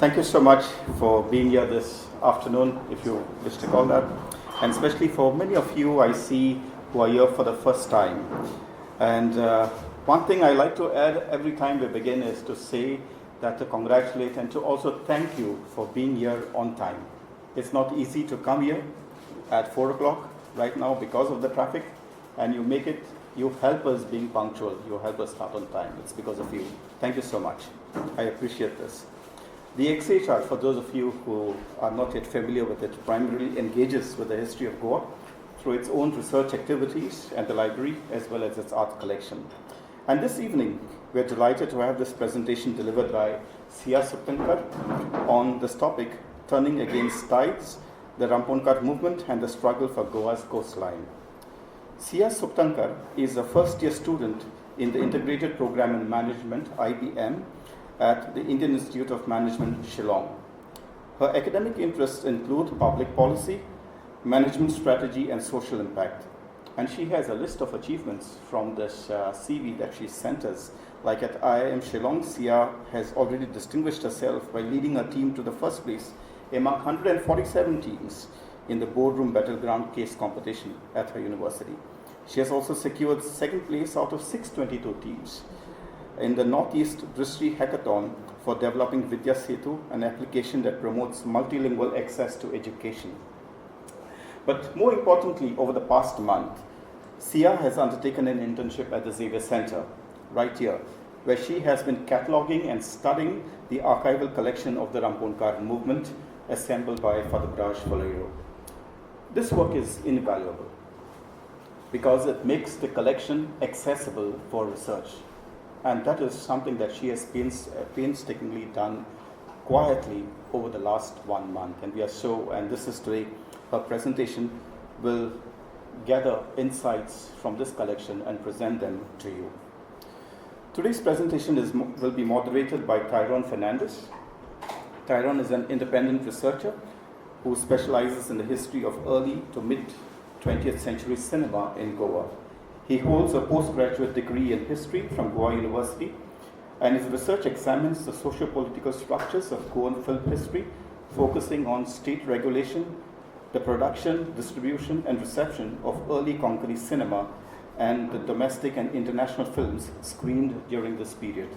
Thank you so much for being here this afternoon, if you wish to call that, and especially for many of you I see who are here for the first time. And one thing I like to add every time we begin is to say that to congratulate and to also thank you for being here on time. It's not easy to come here at 4 o'clock right now because of the traffic, and you help us being punctual, you help us start on time. It's because of you. Thank you so much. I appreciate this. The XCHR, for those of you who are not yet familiar with it, primarily engages with the history of Goa through its own research activities and the library, as well as its art collection. And this evening, we're delighted to have this presentation delivered by Siya Sukhtankar on this topic, Turning Against Tides, the Ramponkar movement and the struggle for Goa's coastline. Siya Sukhtankar is a first-year student in the Integrated Program in Management, IBM, at the Indian Institute of Management, Shillong. Her academic interests include public policy, management strategy, and social impact. And she has a list of achievements from this CV that she sent us. Like at IIM Shillong, Siya has already distinguished herself by leading a team to the first place among 147 teams in the boardroom battleground case competition at her university. She has also secured second place out of 622 teams in the Northeast Drishti Hackathon for developing Vidya Setu, an application that promotes multilingual access to education. But more importantly, over the past month, Siya has undertaken an internship at the Xavier Center, right here, where she has been cataloging and studying the archival collection of the Ramponkar movement assembled by Father Braz Faleiro. This work is invaluable because it makes the collection accessible for research. And that is something that she has painstakingly done quietly over the last 1 month. And this is today, her presentation will gather insights from this collection and present them to you. Today's presentation will be moderated by Tyrone Fernandes. Tyrone is an independent researcher who specializes in the history of early to mid 20th century cinema in Goa. He holds a postgraduate degree in history from Goa University, and his research examines the socio-political structures of Goan film history, focusing on state regulation, the production, distribution, and reception of early Konkani cinema, and the domestic and international films screened during this period.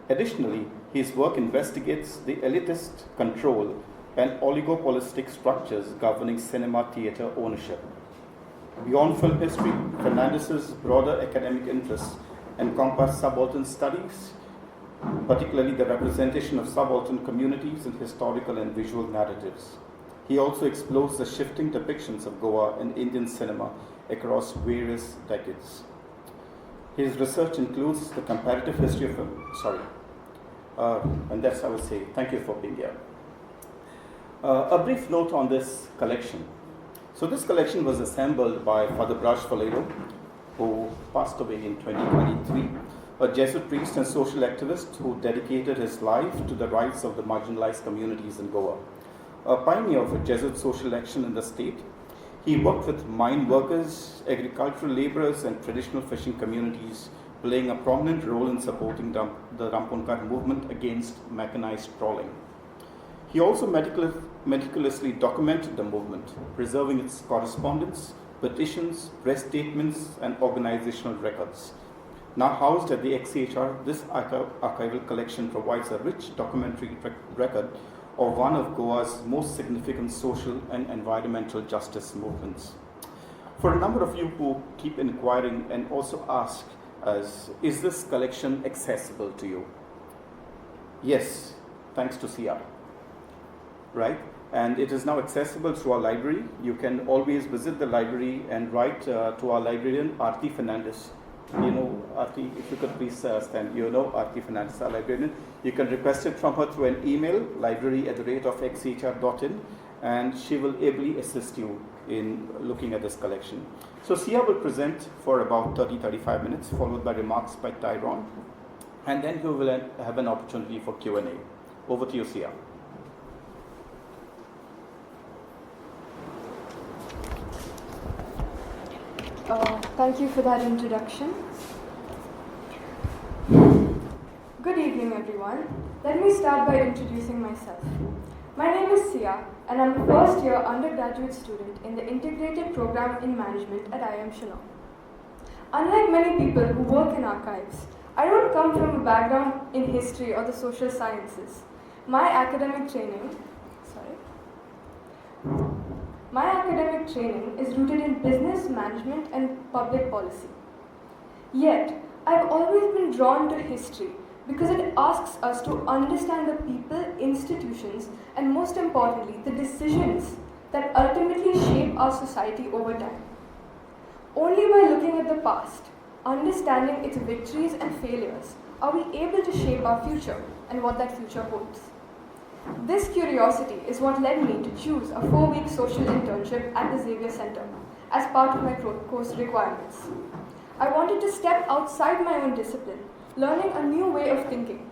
Additionally, his work investigates the elitist control and oligopolistic structures governing cinema theatre ownership. Beyond film history, Fernandes's broader academic interests encompass subaltern studies, particularly the representation of subaltern communities in historical and visual narratives. He also explores the shifting depictions of Goa in Indian cinema across various decades. His research includes the comparative history of film. And that's, I would say, thank you for being here. A brief note on this collection. So this collection was assembled by Father Braz Faleiro, who passed away in 2023, a Jesuit priest and social activist who dedicated his life to the rights of the marginalized communities in Goa. A pioneer of Jesuit social action in the state, he worked with mine workers, agricultural laborers, and traditional fishing communities, playing a prominent role in supporting the Ramponkar movement against mechanized trawling. He also meticulously documented the movement, preserving its correspondence, petitions, press statements, and organisational records. Now housed at the XCHR, this archival collection provides a rich documentary record of one of Goa's most significant social and environmental justice movements. For a number of you who keep inquiring and also ask us, is this collection accessible to you? Yes, thanks to Siya. Right? And it is now accessible through our library. You can always visit the library and write to our librarian, Arti Fernandes. You know, Arti, if you could please stand. You know Arti Fernandes, our librarian. You can request it from her through an email, library@xchr.in, and she will ably assist you in looking at this collection. So Siya will present for about 30-35 minutes, followed by remarks by Tyrone, and then you will have an opportunity for Q&A. Over to you, Siya. Thank you for that introduction. Good evening, everyone. Let me start by introducing myself. My name is Siya, and I'm a first year undergraduate student in the integrated program in management at IIM Shillong. Unlike many people who work in archives, I don't come from a background in history or the social sciences. My academic training is rooted in business management and public policy. Yet, I've always been drawn to history because it asks us to understand the people, institutions, and most importantly, the decisions that ultimately shape our society over time. Only by looking at the past, understanding its victories and failures, are we able to shape our future and what that future holds. This curiosity is what led me to choose a 4-week social internship at the Xavier Center as part of my course requirements. I wanted to step outside my own discipline, learning a new way of thinking,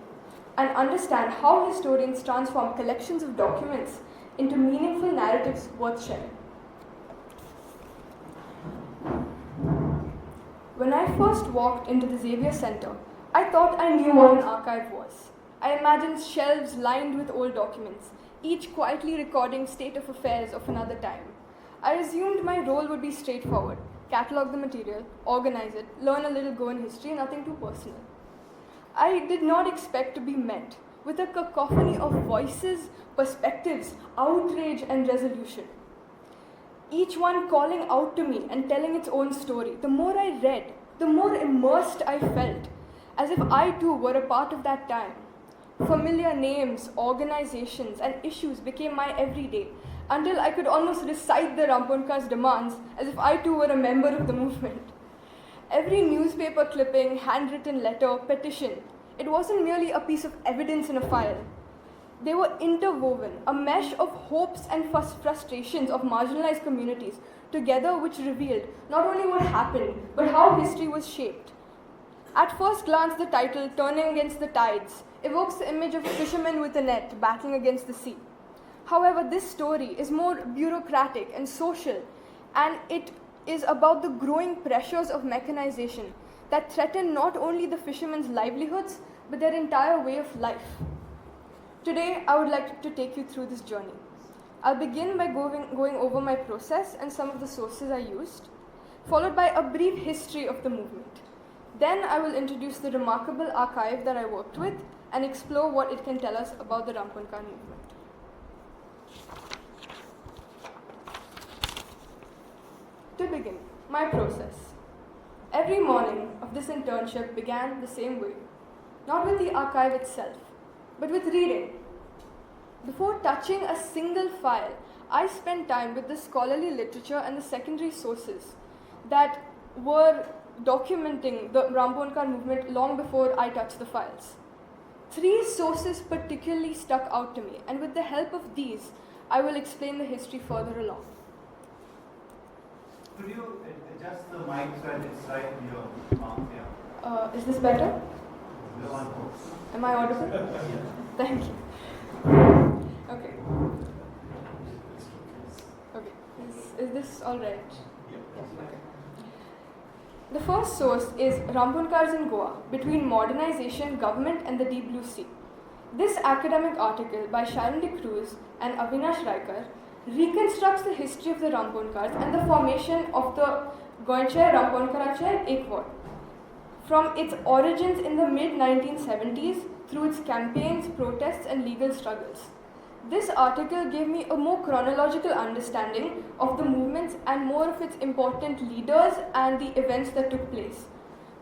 and understand how historians transform collections of documents into meaningful narratives worth sharing. When I first walked into the Xavier Center, I thought I knew what an archive was. I imagined shelves lined with old documents, each quietly recording state of affairs of another time. I assumed my role would be straightforward: catalog the material, organize it, learn a little Goan history, nothing too personal. I did not expect to be met with a cacophony of voices, perspectives, outrage, and resolution. Each one calling out to me and telling its own story. The more I read, the more immersed I felt, as if I too were a part of that time. Familiar names, organizations, and issues became my everyday, until I could almost recite the Ramponkar's demands as if I too were a member of the movement. Every newspaper clipping, handwritten letter, petition, it wasn't merely a piece of evidence in a file. They were interwoven, a mesh of hopes and frustrations of marginalized communities together, which revealed not only what happened, but how history was shaped. At first glance, the title, Turning Against the Tides, evokes the image of a fisherman with a net battling against the sea. However, this story is more bureaucratic and social, and it is about the growing pressures of mechanization that threaten not only the fishermen's livelihoods, but their entire way of life. Today, I would like to take you through this journey. I'll begin by going over my process and some of the sources I used, followed by a brief history of the movement. Then I will introduce the remarkable archive that I worked with and explore what it can tell us about the Ramponkar movement. To begin, my process. Every morning of this internship began the same way, not with the archive itself, but with reading. Before touching a single file, I spent time with the scholarly literature and the secondary sources that were documenting the Ramponkar movement long before I touched the files. 3 sources particularly stuck out to me, and with the help of these, I will explain the history further along. Could you adjust the mic so it's right in your mouth? Yeah. Is this better? The one. Am I audible? Yes. Thank you. Okay. Okay. Is this all right? Yeah. Okay. The first source is Ramponkars in Goa, Between Modernization, Government and the Deep Blue Sea. This academic article by Sharon de Cruz and Avinash Raikar reconstructs the history of the Ramponkars and the formation of the Goanche Ramponkarache Ekvor, from its origins in the mid-1970s through its campaigns, protests, and legal struggles. This article gave me a more chronological understanding of the movements and more of its important leaders and the events that took place.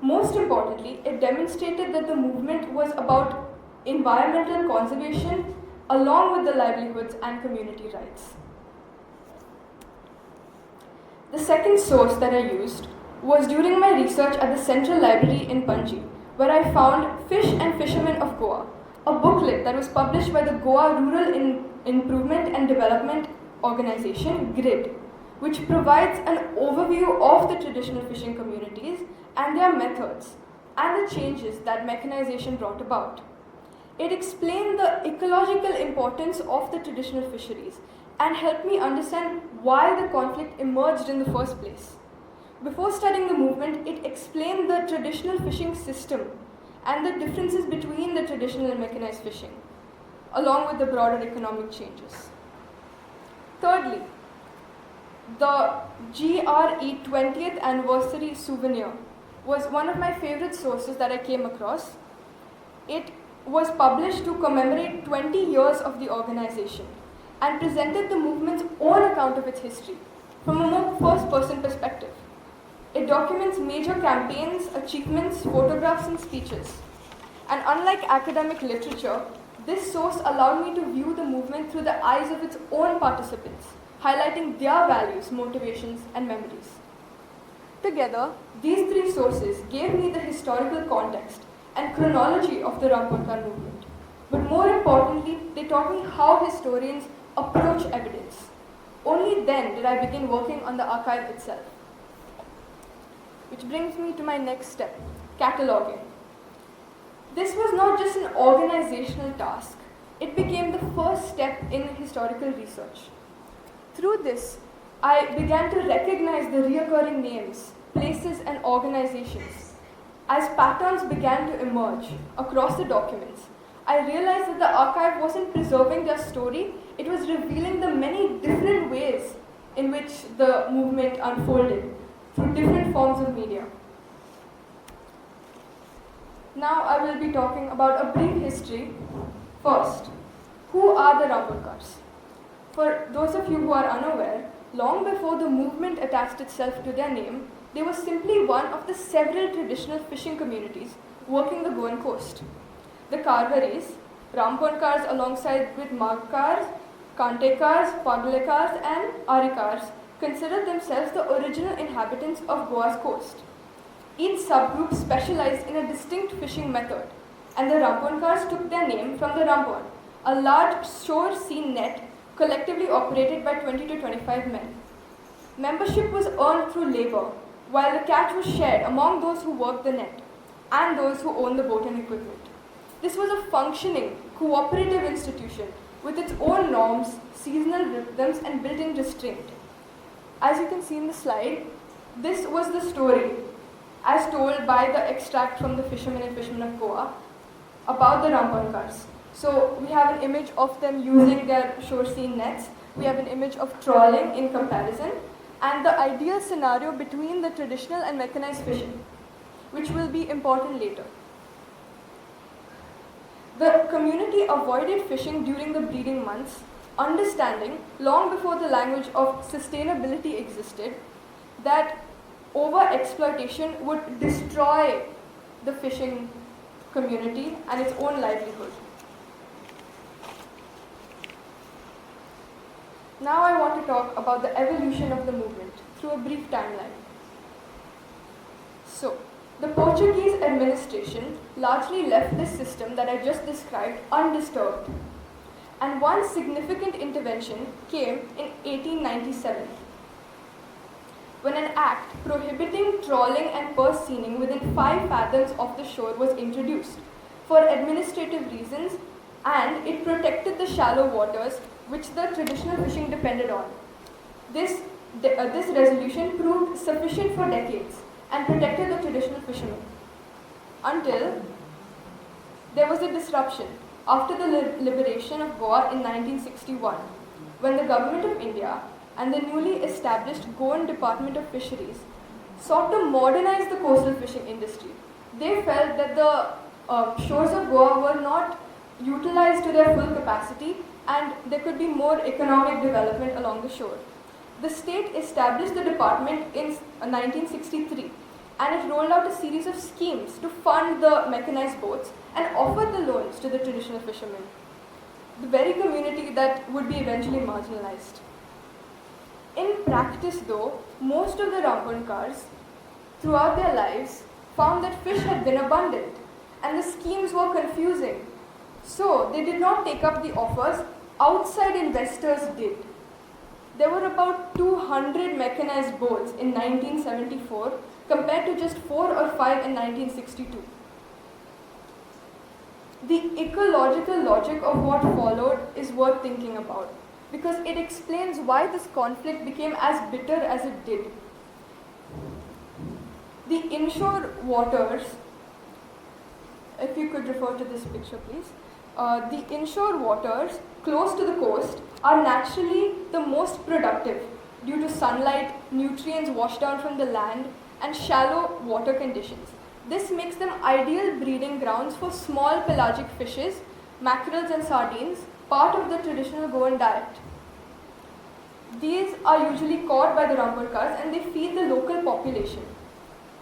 Most importantly, it demonstrated that the movement was about environmental conservation along with the livelihoods and community rights. The second source that I used was during my research at the Central Library in Panji, where I found Fish and Fishermen of Goa, a booklet that was published by the Goa Rural Improvement and Development Organization, GRID, which provides an overview of the traditional fishing communities and their methods and the changes that mechanization brought about. It explained the ecological importance of the traditional fisheries and helped me understand why the conflict emerged in the first place. Before studying the movement, it explained the traditional fishing system and the differences between the traditional and mechanized fishing, along with the broader economic changes. Thirdly, the GRE 20th anniversary souvenir was one of my favorite sources that I came across. It was published to commemorate 20 years of the organization and presented the movement's own account of its history from a more first-person perspective. It documents major campaigns, achievements, photographs, and speeches. And unlike academic literature, this source allowed me to view the movement through the eyes of its own participants, highlighting their values, motivations, and memories. Together, these three sources gave me the historical context and chronology of the Ramponkar movement. But more importantly, they taught me how historians approach evidence. Only then did I begin working on the archive itself. Which brings me to my next step, cataloging. This was not just an organizational task, it became the first step in historical research. Through this, I began to recognize the recurring names, places, and organizations. As patterns began to emerge across the documents, I realized that the archive wasn't preserving their story, it was revealing the many different ways in which the movement unfolded through different forms of media. Now I will be talking about a brief history. First, who are the Ramponkars? For those of you who are unaware, long before the movement attached itself to their name, they were simply one of the several traditional fishing communities working the Goan coast. The Karvaris, Ramponkars alongside with Magkars, Kantekars, Paglekars and Arikars considered themselves the original inhabitants of Goa's coast. Each subgroup specialized in a distinct fishing method, and the Ramponkars took their name from the Rampon, a large shore scene net collectively operated by 20 to 25 men. Membership was earned through labor, while the catch was shared among those who worked the net and those who owned the boat and equipment. This was a functioning, cooperative institution with its own norms, seasonal rhythms, and built-in restraint. As you can see in the slide, this was the story as told by the extract from the Fishermen and Fishermen of Goa about the Ramponkars. So we have an image of them using their shore scene nets, we have an image of trawling in comparison, and the ideal scenario between the traditional and mechanized fishing, which will be important later. The community avoided fishing during the breeding months, understanding, long before the language of sustainability existed, that over-exploitation would destroy the fishing community and its own livelihood. Now I want to talk about the evolution of the movement through a brief timeline. So, the Portuguese administration largely left this system that I just described undisturbed. And one significant intervention came in 1897, when an act prohibiting trawling and purse seining within 5 fathoms of the shore was introduced for administrative reasons, and it protected the shallow waters which the traditional fishing depended on. This resolution proved sufficient for decades and protected the traditional fishermen until there was a disruption after the liberation of Goa in 1961, when the government of India and the newly established Goan Department of Fisheries sought to modernize the coastal fishing industry. They felt that the shores of Goa were not utilized to their full capacity and there could be more economic development along the shore. The state established the department in 1963 and it rolled out a series of schemes to fund the mechanized boats and offered the loans to the traditional fishermen, the very community that would be eventually marginalized. In practice though, most of the Ramponkars throughout their lives found that fish had been abundant and the schemes were confusing. So they did not take up the offers, outside investors did. There were about 200 mechanized boats in 1974 compared to just 4 or 5 in 1962. The ecological logic of what followed is worth thinking about because it explains why this conflict became as bitter as it did. The inshore waters If you could refer to this picture, please. The inshore waters close to the coast are naturally the most productive due to sunlight, nutrients washed down from the land, and shallow water conditions. This makes them ideal breeding grounds for small pelagic fishes, mackerels and sardines, part of the traditional Goan diet. These are usually caught by the Ramponkars and they feed the local population.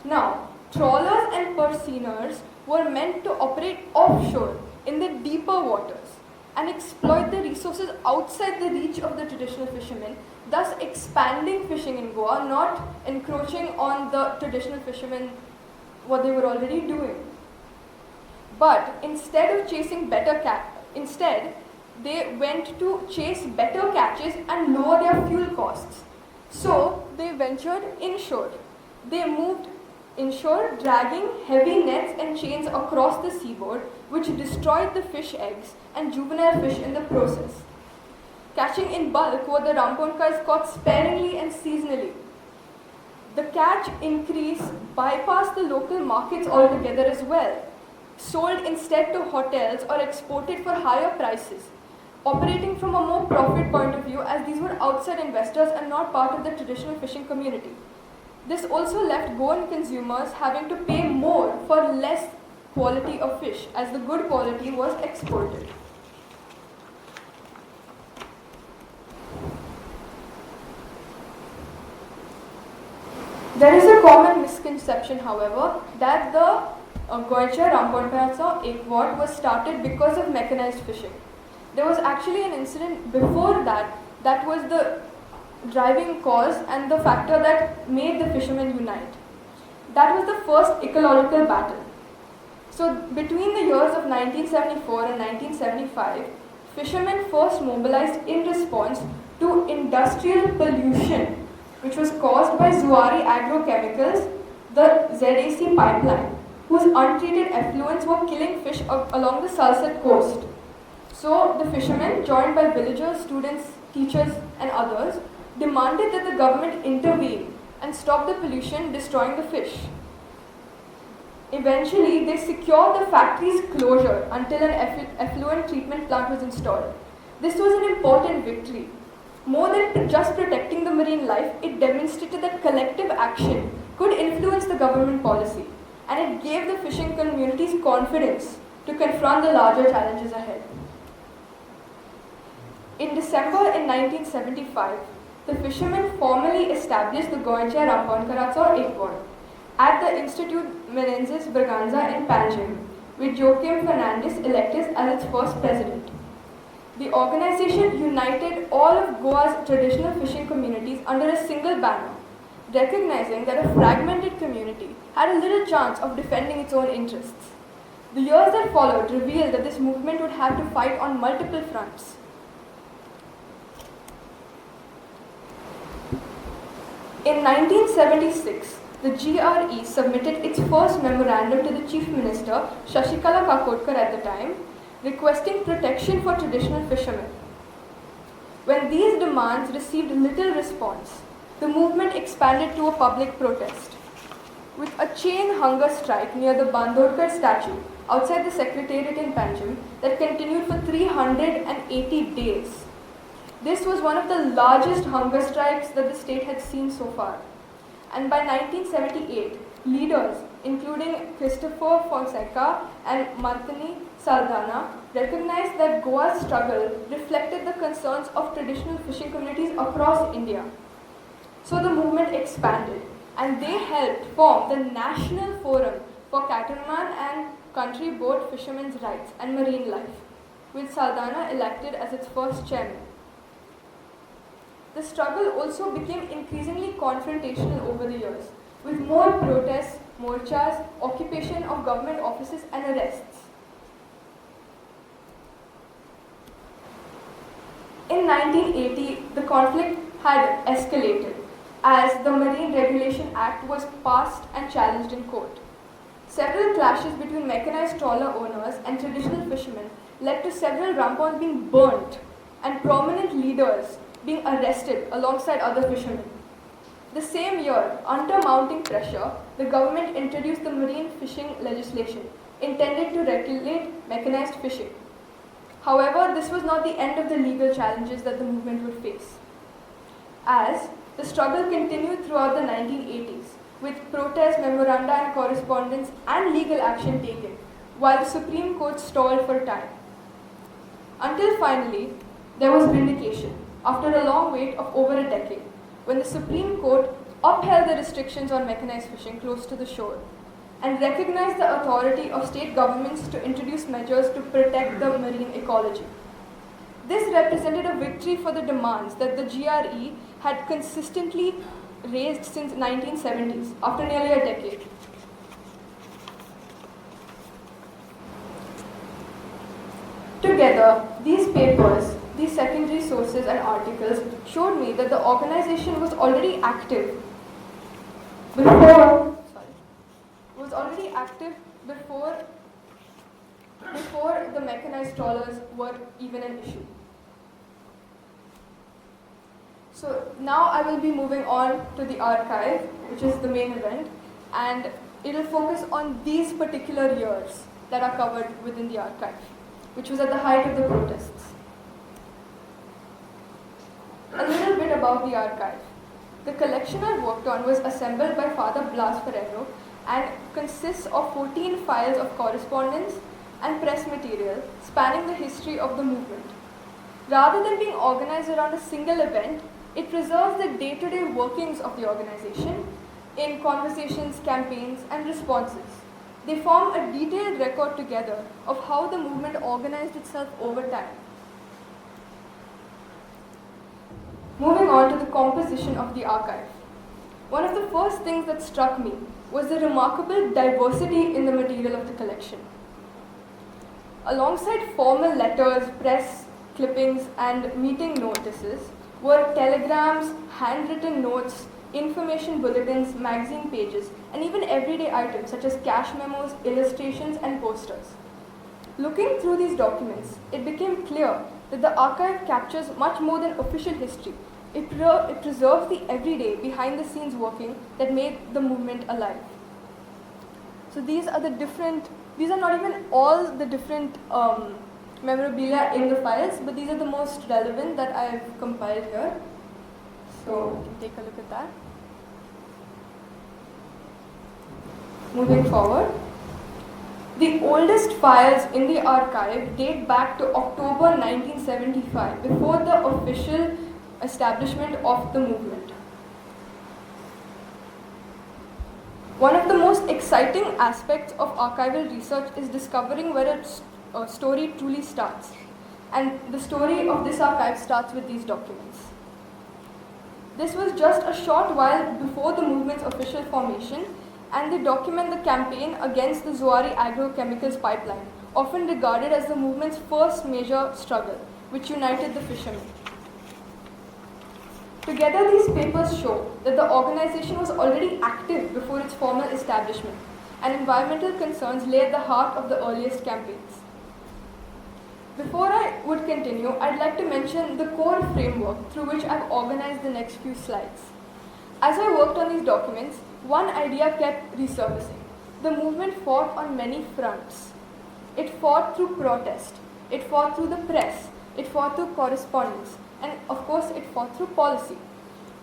Now, trawlers and purseaners were meant to operate offshore in the deeper waters and exploit the resources outside the reach of the traditional fishermen, thus expanding fishing in Goa, not encroaching on the traditional fishermen, what they were already doing. But instead of chasing instead they went to chase better catches and lower their fuel costs. So they ventured inshore. They moved inshore, dragging heavy nets and chains across the seaboard, which destroyed the fish eggs and juvenile fish in the process. Catching in bulk were the Ramponkars caught sparingly and seasonally. The catch increase bypassed the local markets altogether as well, sold instead to hotels or exported for higher prices, operating from a more profit point of view as these were outside investors and not part of the traditional fishing community. This also left Goan consumers having to pay more for less quality of fish as the good quality was exported. There is a common misconception, however, that the XCHR Ramponkar Ekward was started because of mechanized fishing. There was actually an incident before that was the driving cause and the factor that made the fishermen unite. That was the first ecological battle. So between the years of 1974 and 1975, fishermen first mobilized in response to industrial pollution which was caused by Zuari agrochemicals, the ZAC pipeline, whose untreated effluents were killing fish along the Salsette coast. So the fishermen, joined by villagers, students, teachers and others, demanded that the government intervene and stop the pollution destroying the fish. Eventually, they secured the factory's closure until an effluent treatment plant was installed. This was an important victory. More than just protecting the marine life, it demonstrated that collective action could influence the government policy, and it gave the fishing communities confidence to confront the larger challenges ahead. In December in 1975, the fishermen formally established the XCHR Ramponkar Ekward at the Institute Menenses Berganza in Panjim, with Tyrone Fernandes elected as its first president. The organization united all of Goa's traditional fishing communities under a single banner, recognizing that a fragmented community had a little chance of defending its own interests. The years that followed revealed that this movement would have to fight on multiple fronts. In 1976, the GRE submitted its first memorandum to the Chief Minister, Shashikala Kakotkar at the time, requesting protection for traditional fishermen. When these demands received little response, the movement expanded to a public protest, with a chain hunger strike near the Bandorkar statue outside the Secretariat in Panjim that continued for 380 days. This was one of the largest hunger strikes that the state had seen so far. And by 1978, leaders, including Christopher Fonseca and Manthani Saldana, recognized that Goa's struggle reflected the concerns of traditional fishing communities across India. So the movement expanded, and they helped form the National Forum for Cattleman and Country Boat Fishermen's Rights and Marine Life, with Saldana elected as its first chairman. The struggle also became increasingly confrontational over the years, with more protests, morchas, occupation of government offices and arrests. In 1980, the conflict had escalated as the Marine Regulation Act was passed and challenged in court. Several clashes between mechanized trawler owners and traditional fishermen led to several rampons being burnt and prominent leaders being arrested alongside other fishermen. The same year, under mounting pressure, the government introduced the marine fishing legislation, intended to regulate mechanized fishing. However, this was not the end of the legal challenges that the movement would face, as the struggle continued throughout the 1980s, with protests, memoranda and correspondence and legal action taken, while the Supreme Court stalled for time. Until finally, there was vindication, after a long wait of over a decade, when the Supreme Court upheld the restrictions on mechanized fishing close to the shore and recognized the authority of state governments to introduce measures to protect the marine ecology. This represented a victory for the demands that the GRE had consistently raised since 1970s, after nearly a decade. Together, these papers, these secondary sources and articles showed me that the organization was already active before the mechanized trawlers were even an issue. So now I will be moving on to the archive, which is the main event, and it will focus on these particular years that are covered within the archive, which was at the height of the protests. A little bit about the archive. The collection I worked on was assembled by Father Braz Faleiro and consists of 14 files of correspondence and press material spanning the history of the movement. Rather than being organized around a single event, it preserves the day-to-day workings of the organization in conversations, campaigns, and responses. They form a detailed record together of how the movement organized itself over time. Moving on to the composition of the archive. One of the first things that struck me was the remarkable diversity in the material of the collection. Alongside formal letters, press clippings, and meeting notices were telegrams, handwritten notes, information bulletins, magazine pages, and even everyday items such as cash memos, illustrations, and posters. Looking through these documents, it became clear that the archive captures much more than official history. It preserves the everyday, behind-the-scenes working that made the movement alive. So these are not even all the different memorabilia in the files, but these are the most relevant that I have compiled here. So you can take a look at that. Moving forward. The oldest files in the archive date back to October 1975, before the official establishment of the movement. One of the most exciting aspects of archival research is discovering where a story truly starts. And the story of this archive starts with these documents. This was just a short while before the movement's official formation, and they document the campaign against the Zuari agrochemicals pipeline, often regarded as the movement's first major struggle, which united the fishermen. Together, these papers show that the organization was already active before its formal establishment, and environmental concerns lay at the heart of the earliest campaigns. Before I would continue, I'd like to mention the core framework through which I've organized the next few slides. As I worked on these documents, one idea kept resurfacing. The movement fought on many fronts. It fought through protest, it fought through the press, it fought through correspondence, and of course it fought through policy.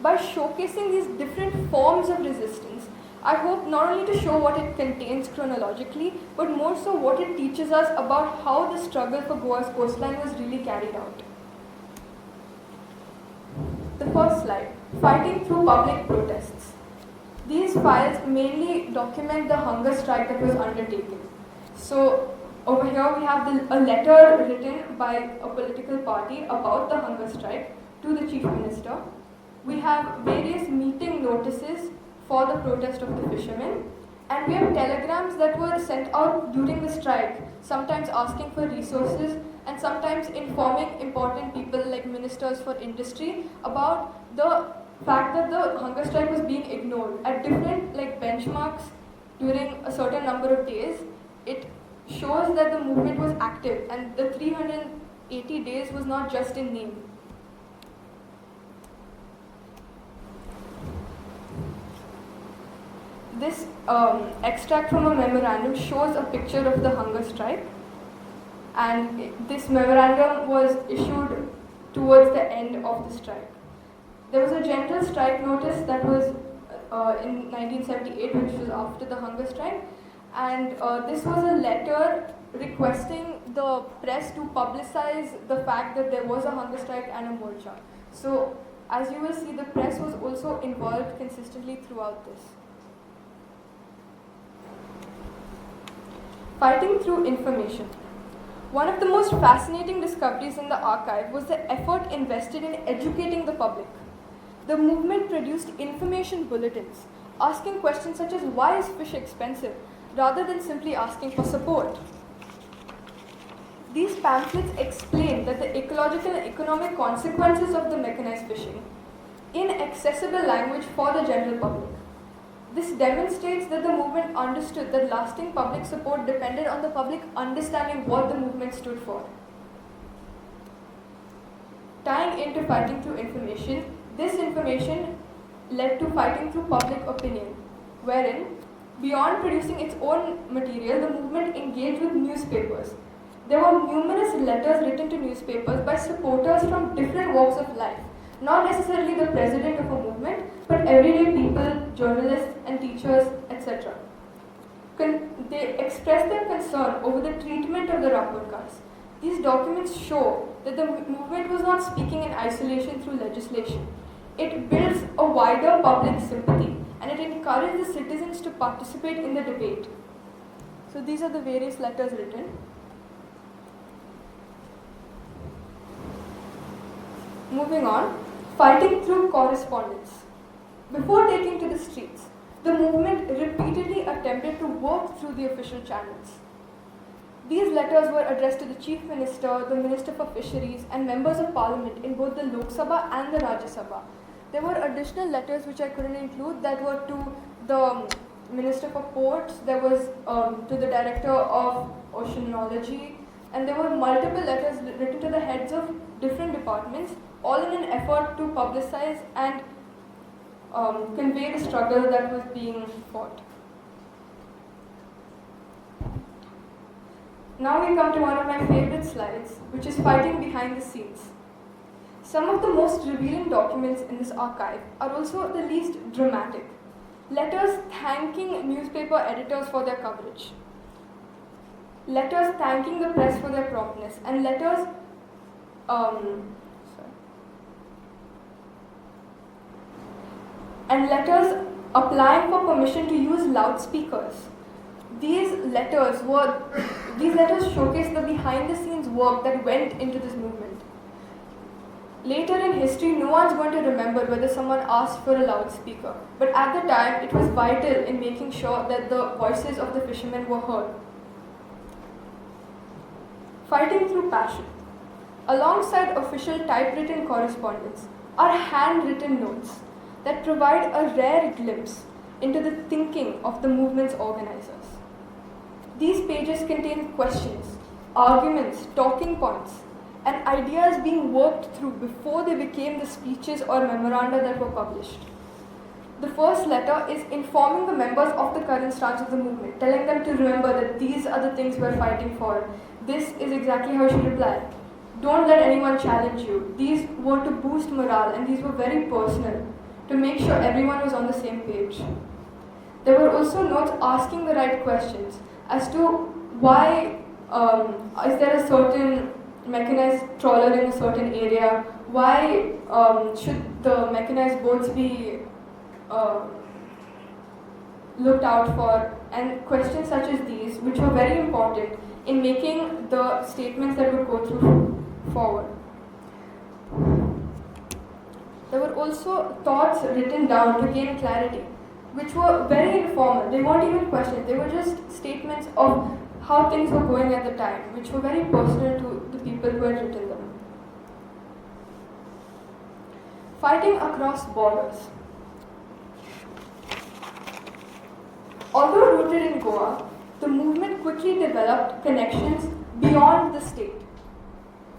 By showcasing these different forms of resistance, I hope not only to show what it contains chronologically, but more so what it teaches us about how the struggle for Goa's coastline was really carried out. The first slide, fighting through public protests. These files mainly document the hunger strike that was undertaken. So over here we have a letter written by a political party about the hunger strike to the Chief Minister. We have various meeting notices for the protest of the fishermen, and we have telegrams that were sent out during the strike, sometimes asking for resources and sometimes informing important people like ministers for industry about the fact that the hunger strike was being ignored. At different benchmarks during a certain number of days, it shows that the movement was active and the 380 days was not just in name. This extract from a memorandum shows a picture of the hunger strike, and this memorandum was issued towards the end of the strike. There was a general strike notice that was in 1978, which was after the hunger strike, and this was a letter requesting the press to publicize the fact that there was a hunger strike and a morcha. So, as you will see, the press was also involved consistently throughout this. Fighting through information. One of the most fascinating discoveries in the archive was the effort invested in educating the public. The movement produced information bulletins, asking questions such as why is fish expensive, rather than simply asking for support. These pamphlets explain that the ecological and economic consequences of the mechanized fishing in accessible language for the general public. This demonstrates that the movement understood that lasting public support depended on the public understanding what the movement stood for. Tying into fighting through information, this information led to fighting through public opinion, wherein, beyond producing its own material, the movement engaged with newspapers. There were numerous letters written to newspapers by supporters from different walks of life, not necessarily the president of a movement, but everyday people, journalists and teachers, etc. They expressed their concern over the treatment of the Ramponkars. These documents show that the movement was not speaking in isolation through legislation. It builds a wider public sympathy, and it encourages the citizens to participate in the debate. So these are the various letters written. Moving on, fighting through correspondence. Before taking to the streets, the movement repeatedly attempted to work through the official channels. These letters were addressed to the Chief Minister, the Minister for Fisheries, and members of Parliament in both the Lok Sabha and the Rajya Sabha. There were additional letters which I couldn't include that were to the Minister for Ports, there was to the Director of Oceanology, and there were multiple letters written to the heads of different departments, all in an effort to publicize and convey the struggle that was being fought. Now we come to one of my favorite slides, which is fighting behind the scenes. Some of the most revealing documents in this archive are also the least dramatic. Letters thanking newspaper editors for their coverage. Letters thanking the press for their promptness, and letters applying for permission to use loudspeakers. These letters showcase the behind-the-scenes work that went into this movement. Later in history, no one's going to remember whether someone asked for a loudspeaker, but at the time, it was vital in making sure that the voices of the fishermen were heard. Fighting through passion. Alongside official typewritten correspondence are handwritten notes that provide a rare glimpse into the thinking of the movement's organizers. These pages contain questions, arguments, talking points, and ideas being worked through before they became the speeches or memoranda that were published. The first letter is informing the members of the current stance of the movement, telling them to remember that these are the things we're fighting for. This is exactly how you should reply. Don't let anyone challenge you. These were to boost morale, and these were very personal, to make sure everyone was on the same page. There were also notes asking the right questions as to why is there a certain mechanized trawler in a certain area, why should the mechanized boats be looked out for, and questions such as these, which were very important in making the statements that would go through forward. There were also thoughts written down to gain clarity, which were very informal. They weren't even questions, they were just statements of how things were going at the time, which were very personal to the people who had written them. Fighting across borders. Although rooted in Goa, the movement quickly developed connections beyond the state.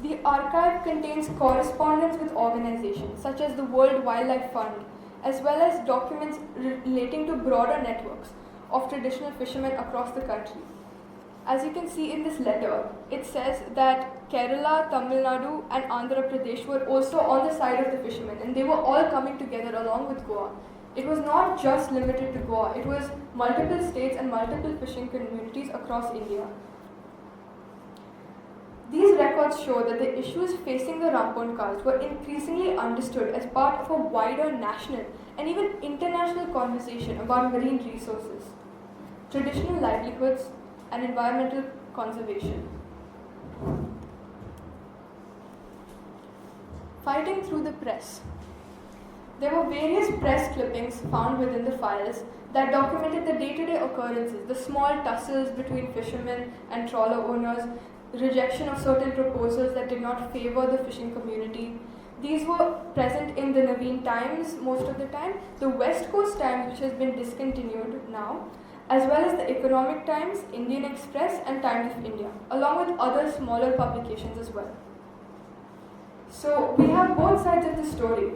The archive contains correspondence with organizations such as the World Wildlife Fund, as well as documents relating to broader networks of traditional fishermen across the country. As you can see in this letter, it says that Kerala, Tamil Nadu and Andhra Pradesh were also on the side of the fishermen, and they were all coming together along with Goa. It was not just limited to Goa, it was multiple states and multiple fishing communities across India. These records show that the issues facing the Ramponkars were increasingly understood as part of a wider national and even international conversation about marine resources, traditional livelihoods, and environmental conservation. Fighting through the press. There were various press clippings found within the files that documented the day-to-day occurrences, the small tussles between fishermen and trawler owners, rejection of certain proposals that did not favor the fishing community. These were present in the Naveen Times most of the time, the West Coast Times, which has been discontinued now, as well as the Economic Times, Indian Express and Times of India, along with other smaller publications as well. So we have both sides of the story.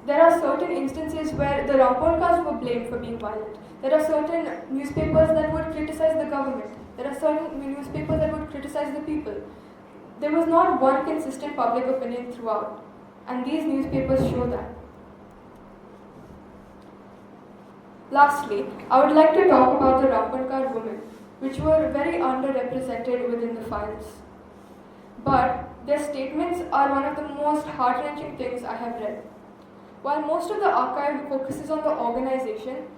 There are certain instances where the Ramponkars were blamed for being violent. There are certain newspapers that would criticize the government. There are certain newspapers that would criticize the people. There was not one consistent public opinion throughout, and these newspapers show that. Lastly, I would like to talk about the Ramponkar women, which were very underrepresented within the files. But their statements are one of the most heart-wrenching things I have read. While most of the archive focuses on the organization,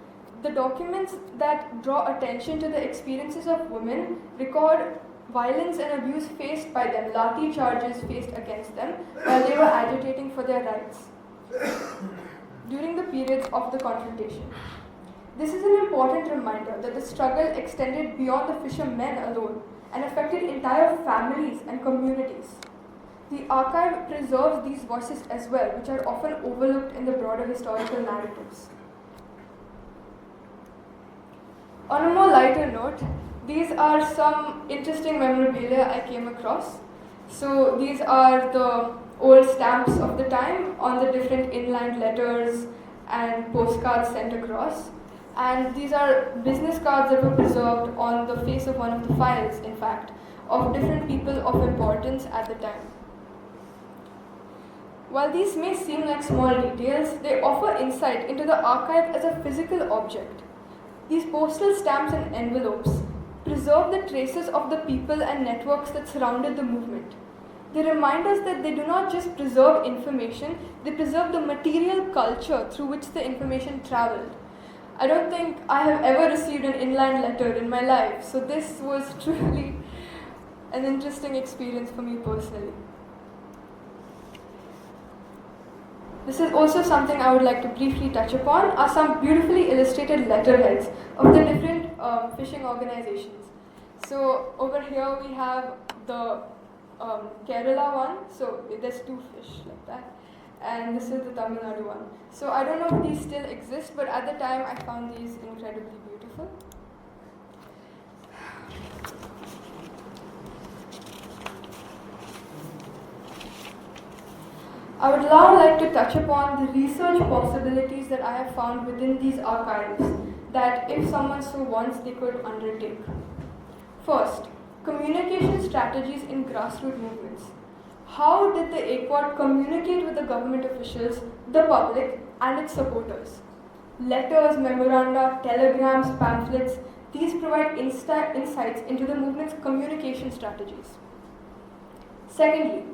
the documents that draw attention to the experiences of women record violence and abuse faced by them, lathi charges faced against them while they were agitating for their rights during the periods of the confrontation. This is an important reminder that the struggle extended beyond the fishermen alone and affected entire families and communities. The archive preserves these voices as well, which are often overlooked in the broader historical narratives. On a more lighter note, these are some interesting memorabilia I came across. So these are the old stamps of the time on the different inland letters and postcards sent across. And these are business cards that were preserved on the face of one of the files, in fact, of different people of importance at the time. While these may seem like small details, they offer insight into the archive as a physical object. These postal stamps and envelopes preserve the traces of the people and networks that surrounded the movement. They remind us that they do not just preserve information, they preserve the material culture through which the information traveled. I don't think I have ever received an inland letter in my life, so this was truly an interesting experience for me personally. This is also something I would like to briefly touch upon, are some beautifully illustrated letterheads of the different fishing organizations. So over here we have the Kerala one, so there's two fish like that, and this is the Tamil Nadu one. So I don't know if these still exist, but at the time I found these incredibly beautiful. I would now like to touch upon the research possibilities that I have found within these archives that if someone so wants they could undertake. First, communication strategies in grassroots movements. How did the AQUAD communicate with the government officials, the public and its supporters? Letters, memoranda, telegrams, pamphlets, these provide insights into the movement's communication strategies. Secondly,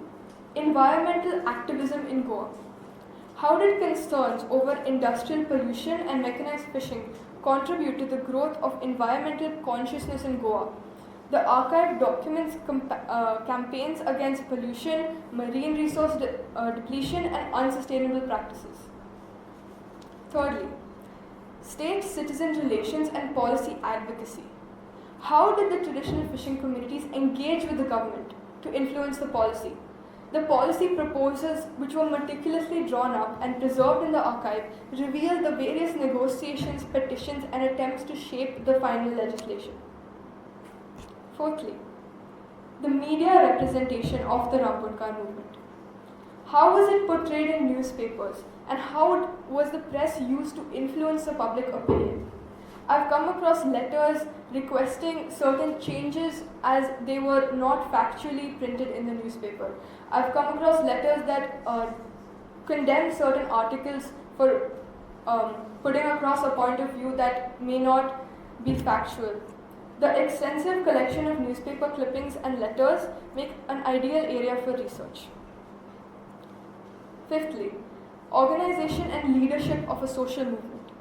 environmental activism in Goa. How did concerns over industrial pollution and mechanized fishing contribute to the growth of environmental consciousness in Goa? The archive documents campaigns against pollution, marine resource depletion and unsustainable practices. Thirdly, state-citizen relations and policy advocacy. How did the traditional fishing communities engage with the government to influence the policy? The policy proposals, which were meticulously drawn up and preserved in the archive, reveal the various negotiations, petitions, and attempts to shape the final legislation. Fourthly, the media representation of the Ramponkar movement. How was it portrayed in newspapers? And how was the press used to influence the public opinion? I've come across letters requesting certain changes as they were not factually printed in the newspaper. I've come across letters that condemn certain articles for putting across a point of view that may not be factual. The extensive collection of newspaper clippings and letters make an ideal area for research. Fifthly, organization and leadership of a social movement.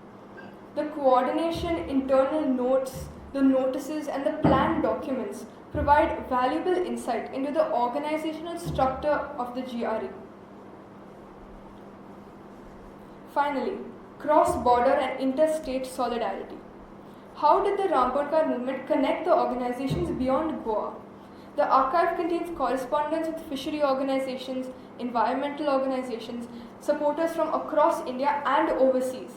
The coordination, internal notes, the notices, and the planned documents provide valuable insight into the organizational structure of the GRE. Finally, cross-border and interstate solidarity. How did the Ramponkar movement connect the organizations beyond Goa? The archive contains correspondence with fishery organizations, environmental organizations, supporters from across India and overseas,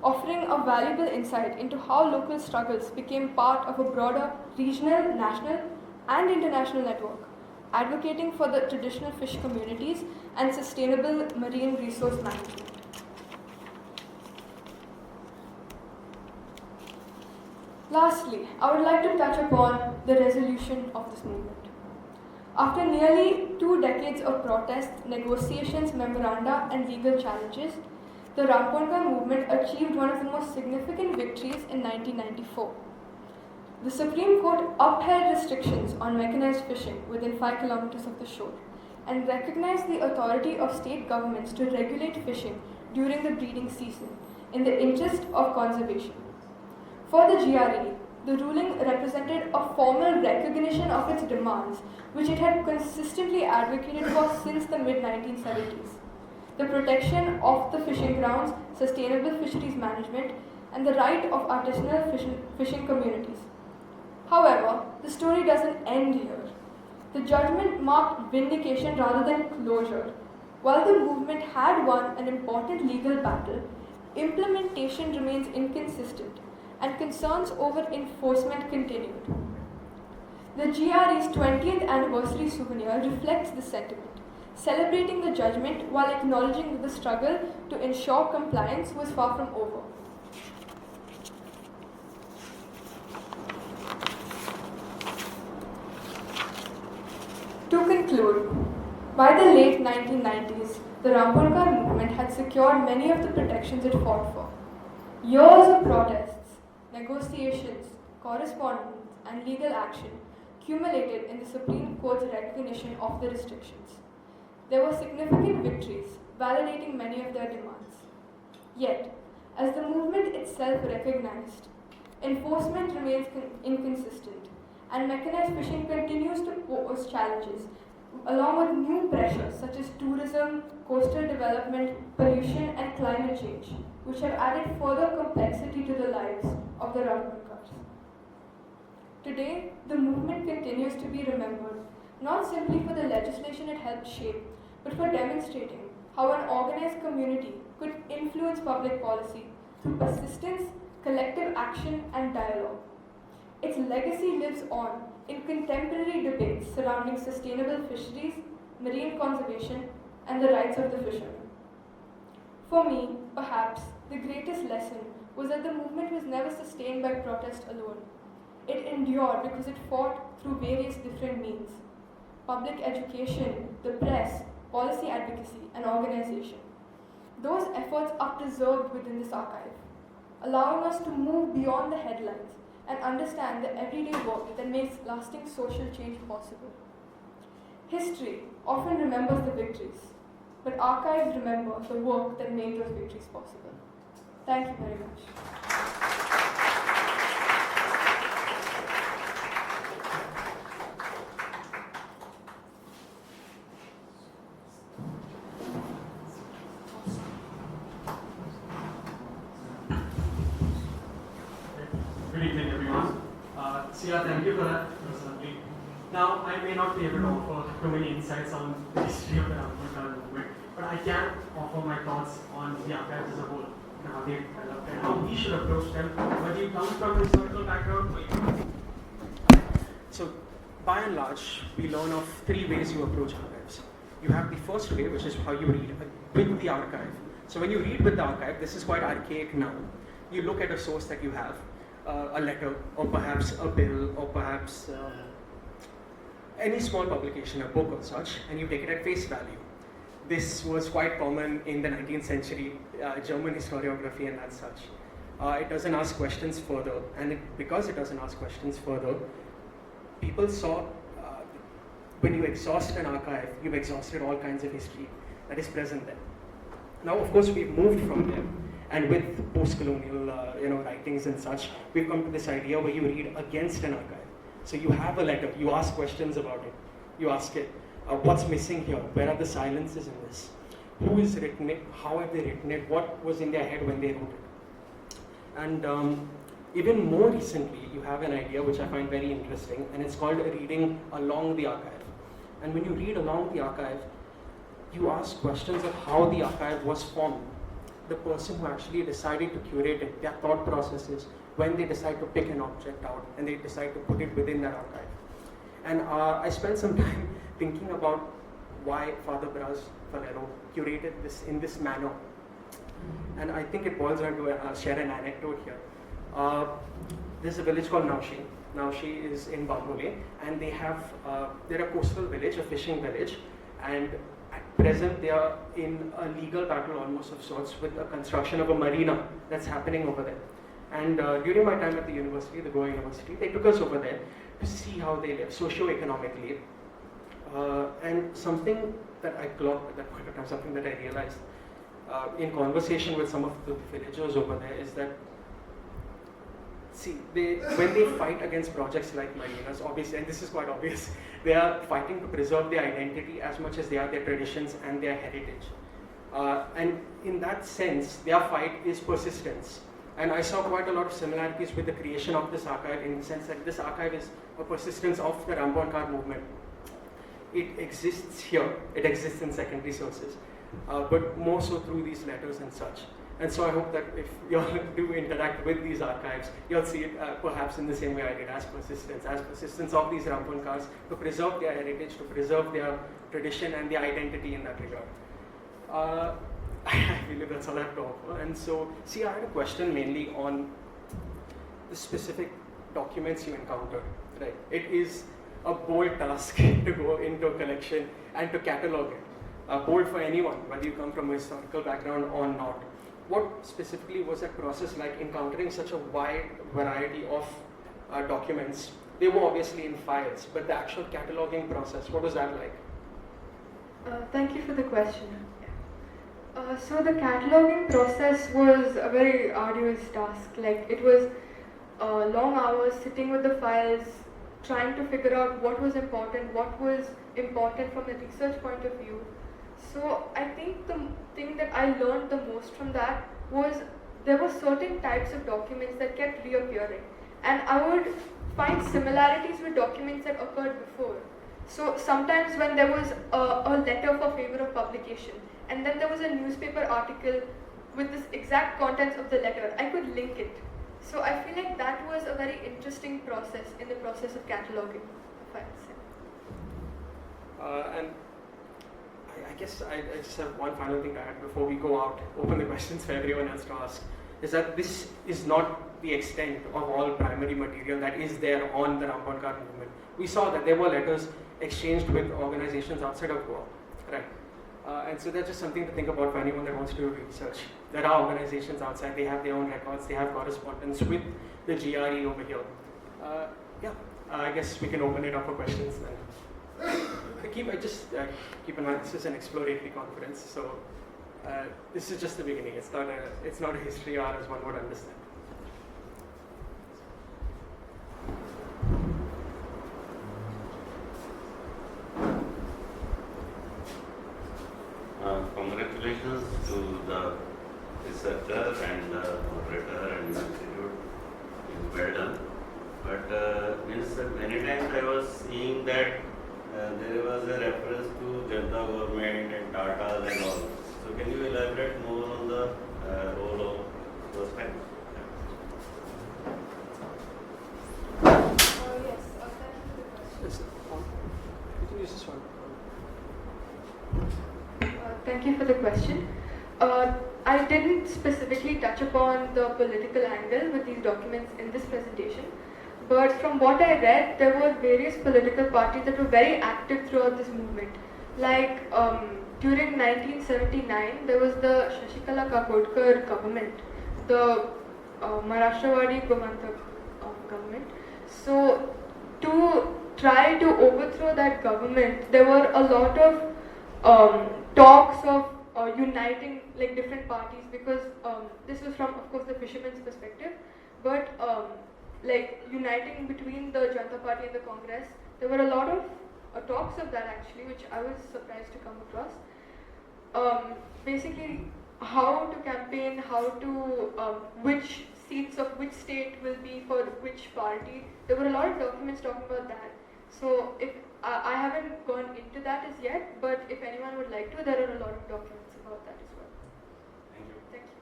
offering a valuable insight into how local struggles became part of a broader regional, national, and international network, advocating for the traditional fish communities and sustainable marine resource management. Lastly, I would like to touch upon the resolution of this movement. After nearly 2 decades of protests, negotiations, memoranda, and legal challenges, the Ramponkar movement achieved one of the most significant victories in 1994. The Supreme Court upheld restrictions on mechanized fishing within 5 kilometers of the shore and recognized the authority of state governments to regulate fishing during the breeding season in the interest of conservation. For the GRE, the ruling represented a formal recognition of its demands, which it had consistently advocated for since the mid-1970s. The protection of the fishing grounds, sustainable fisheries management, and the right of artisanal fishing communities. However, the story doesn't end here. The judgment marked vindication rather than closure. While the movement had won an important legal battle, implementation remains inconsistent, and concerns over enforcement continued. The GRE's 20th anniversary souvenir reflects this sentiment, celebrating the judgment while acknowledging that the struggle to ensure compliance was far from over. To conclude, by the late 1990s, the Ramponkar movement had secured many of the protections it fought for. Years of protests, negotiations, correspondence, and legal action accumulated in the Supreme Court's recognition of the restrictions. There were significant victories, validating many of their demands. Yet, as the movement itself recognized, enforcement remains inconsistent, and mechanized fishing continues to pose challenges, along with new pressures such as tourism, coastal development, pollution, and climate change, which have added further complexity to the lives of the Ramponkars. Today, the movement continues to be remembered, not simply for the legislation it helped shape, but for demonstrating how an organized community could influence public policy through persistence, collective action, and dialogue. Its legacy lives on in contemporary debates surrounding sustainable fisheries, marine conservation, and the rights of the fishermen. For me, perhaps, the greatest lesson was that the movement was never sustained by protest alone. It endured because it fought through various different means: public education, the press, policy advocacy, and organization. Those efforts are preserved within this archive, allowing us to move beyond the headlines and understand the everyday work that makes lasting social change possible. History often remembers the victories, but archives remember the work that made those victories possible. Thank you very much. Good evening, everyone. Siya, thank you for that. It was lovely. Now, I may not be able to offer too many insights on the history of the Ramponkar movement, but I can offer my thoughts on the archives as a whole, and how they developed and how we should approach them, whether you come from a historical background or you. So, by and large, we learn of 3 ways you approach archives. You have the first way, which is how you read with the archive. So when you read with the archive, this is quite archaic now. You look at a source that you have, a letter, or perhaps a bill, or perhaps any small publication, a book or such, and you take it at face value. This was quite common in the 19th century German historiography and as such. It doesn't ask questions further, and because it doesn't ask questions further, people saw when you exhaust an archive, you've exhausted all kinds of history that is present there. Now, of course, we've moved from there, and with post-colonial writings and such, we've come to this idea where you read against an archive. So you have a letter, you ask questions about it. You ask it, what's missing here? Where are the silences in this? Who has written it? How have they written it? What was in their head when they wrote it? And even more recently, you have an idea which I find very interesting, and it's called reading along the archive. And when you read along the archive, you ask questions of how the archive was formed. The person who actually decided to curate it, their thought processes, when they decide to pick an object out and they decide to put it within that archive. And I spent some time thinking about why Father Braz Faleiro curated this in this manner. And I think it boils down to share an anecdote here. There's a village called Naushi. Naushi is in Bambole, and they're a coastal village, a fishing village, and at present they are in a legal battle almost of sorts with the construction of a marina that's happening over there. And during my time at the university, the Goan University, they took us over there to see how they live socio-economically. And something that I clocked at that point of time, something that I realized in conversation with some of the villagers over there is that, see, when they fight against projects like marinas, obviously, and this is quite obvious, they are fighting to preserve their identity as much as they are their traditions and their heritage. And in that sense, their fight is persistence. And I saw quite a lot of similarities with the creation of this archive in the sense that this archive is a persistence of the Ramponkar movement. It exists here, it exists in secondary sources, but more so through these letters and such. And so I hope that if you all do interact with these archives, you'll see it perhaps in the same way I did, as persistence of these Ramponkars to preserve their heritage, to preserve their tradition and their identity in that regard. I believe that's all I have to offer. And so, see, I had a question mainly on the specific documents you encountered. Right? It is a bold task to go into a collection and to catalogue it. Bold for anyone, whether you come from a historical background or not. What specifically was that process like, encountering such a wide variety of documents? They were obviously in files, but the actual cataloguing process, what was that like? Thank you for the question. So the cataloging process was a very arduous task. Like, it was long hours sitting with the files, trying to figure out what was important from a research point of view. So I think the thing that I learned the most from that was there were certain types of documents that kept reappearing, and I would find similarities with documents that occurred before. So sometimes when there was a letter for favor of publication, and then there was a newspaper article with this exact contents of the letter, I could link it. So I feel like that was a very interesting process in the process of cataloging the files. And I guess I just have one final thing to add before we go out, open the questions for everyone else to ask, is that this is not the extent of all primary material that is there on the Ramponkar movement. We saw that there were letters exchanged with organizations outside of Goa, right? And so that's just something to think about for anyone that wants to do research. There are organizations outside, they have their own records, they have correspondence with the GRE over here. I guess we can open it up for questions then. Keep in mind, this is an exploratory conference, so this is just the beginning. It's not a history hour as one would understand. Congratulations to the researcher and the moderator and the institute. It's well done. But many times I was seeing that there was a reference to Janta government and Tatas and all. So can you elaborate more on the role of those kinds? Yes, thank you for the question. You can use this one. the question. I didn't specifically touch upon the political angle with these documents in this presentation, but from what I read, there were various political parties that were very active throughout this movement. Like during 1979, there was the Shashikala Kakodkar government, the Maharashtrawadi Gomantak government. So to try to overthrow that government, there were a lot of talks of uniting like different parties, because this was from, of course, the fishermen's perspective, but like uniting between the Janata Party and the Congress. There were a lot of talks of that actually, which I was surprised to come across. Basically, how to campaign, how to which seats of which state will be for which party. There were a lot of documents talking about that. So if I haven't gone into that as yet, but if anyone would like to, there are a lot of documents about that as well. Thank you. Thank you.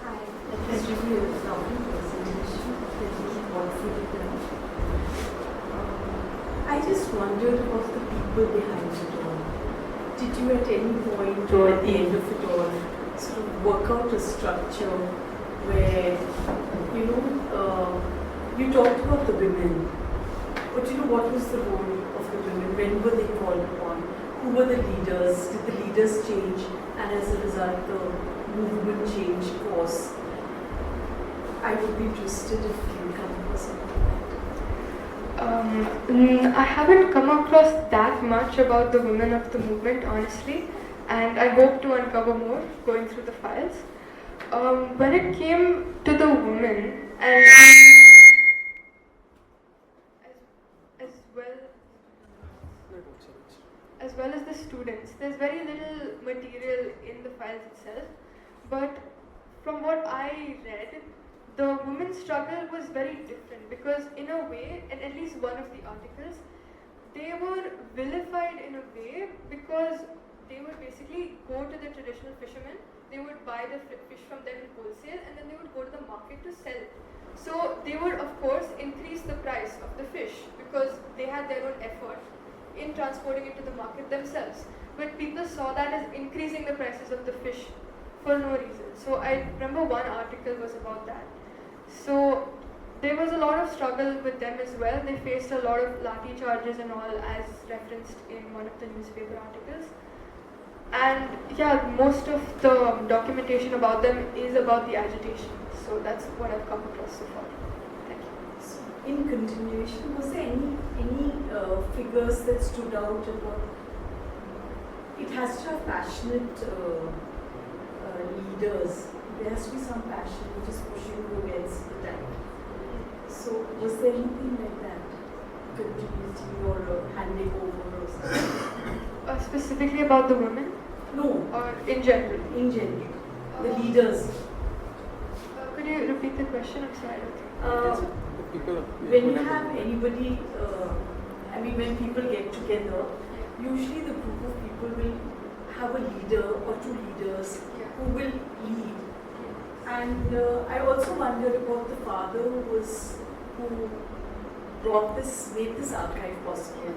Hi, that was really a lovely presentation. Really thoughtfully done. I just wondered about the people behind it all. Did you at any point or at the end of it all sort of work out a structure where, you talked about the women, but what was the role of the women? When were they called upon? Who were the leaders? Did the leaders change? And as a result, the movement changed course? I would be interested if you come across something like that. I haven't come across that much about the women of the movement, honestly, and I hope to uncover more going through the files. When it came to the women, and as well as the students, there's very little material in the files itself, but from what I read, the women's struggle was very different, because in a way, in at least one of the articles, they were vilified in a way because they would basically go to the traditional fishermen, they would buy the fish from them in wholesale, and then they would go to the market to sell. So they would, of course, increase the price of the fish because they had their own effort in transporting it to the market themselves. But people saw that as increasing the prices of the fish for no reason. So I remember one article was about that. So there was a lot of struggle with them as well. They faced a lot of lathi charges and all, as referenced in one of the newspaper articles. And yeah, most of the documentation about them is about the agitation. So that's what I've come across so far. Thank you. So in continuation, was there any figures that stood out about? It has to have passionate leaders. There has to be some passion which is pushing you against the tide. So was there anything like that? Continuity or handing over or something? Specifically about the women? No. Or in general? In general. The leaders. Could you repeat the question? I'm sorry. When you have anybody, when people get together, usually the group of people will have a leader or two leaders who will lead. And I also wondered about the father who made this archive possible.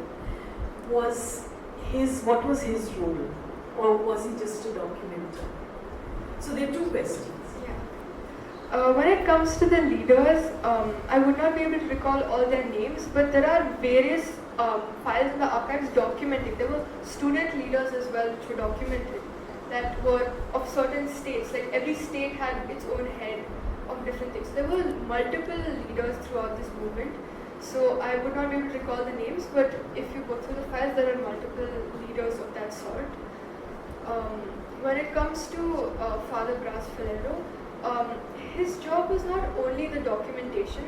What was his role? Or was he just a documenter? So there are two questions. When it comes to the leaders, I would not be able to recall all their names, but there are various files in the archives documenting. There were student leaders as well which were documented that were of certain states. Like every state had its own head of different things. There were multiple leaders throughout this movement. So I would not be able to recall the names, but if you go through the files, there are multiple leaders of that sort. When it comes to Father Braz Faleiro, his job was not only the documentation.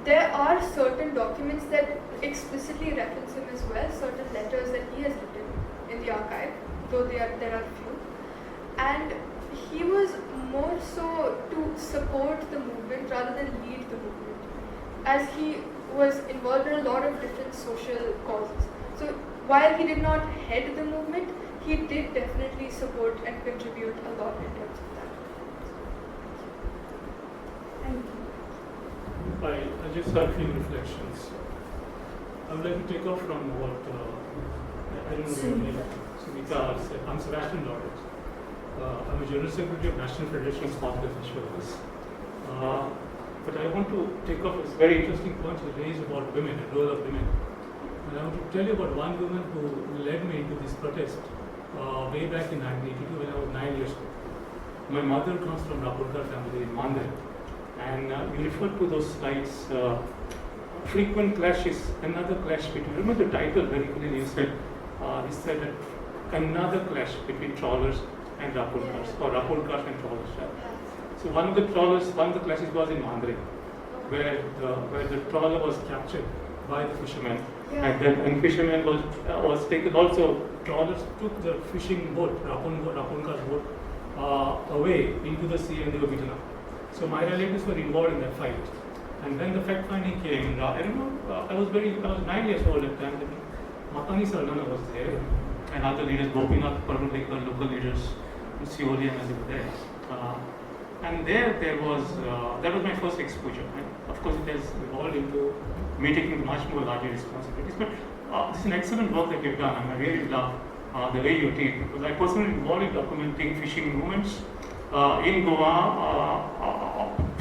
There are certain documents that explicitly reference him as well, certain letters that he has written in the archive, though there are few. And he was more so to support the movement rather than lead the movement, as he was involved in a lot of different social causes. So while he did not head the movement, he did definitely support and contribute a lot in terms of that. Thank you. I just have a few reflections. I would like to take off from what I don't know your name, Sumita said. I'm Sebastian Lawrence. I'm a General Secretary of National Federation of Sports Officials. But I want to take off this very interesting point you raised about women, the role of women. And I want to tell you about one woman who led me into this protest way back in 1982 when I was 9 years old. My mother comes from Ramponkar family in Mandal. And you referred to those slides, frequent clashes, another clash between, remember the title very clearly, you said that another clash between trawlers and Ramponkars, or Ramponkars and trawlers. So one of the clashes was in Mandre, where the trawler was captured by the fishermen, and then fishermen was taken also, trawlers took the fishing boat, Ramponkar's boat, away into the sea and they were beaten up. So my relatives were involved in that fight. And when the fact finding came, I remember I was 9 years old at the time. Matani Sardana was there, and other leaders, Gopinath, Parvatekar, local leaders, Sioli and they were there. And there was, that was my first exposure. And of course, it has evolved into me taking much more larger responsibilities. But this is an excellent work that you've done, and I really love the way you take it. Because I personally involved in documenting fishing movements in Goa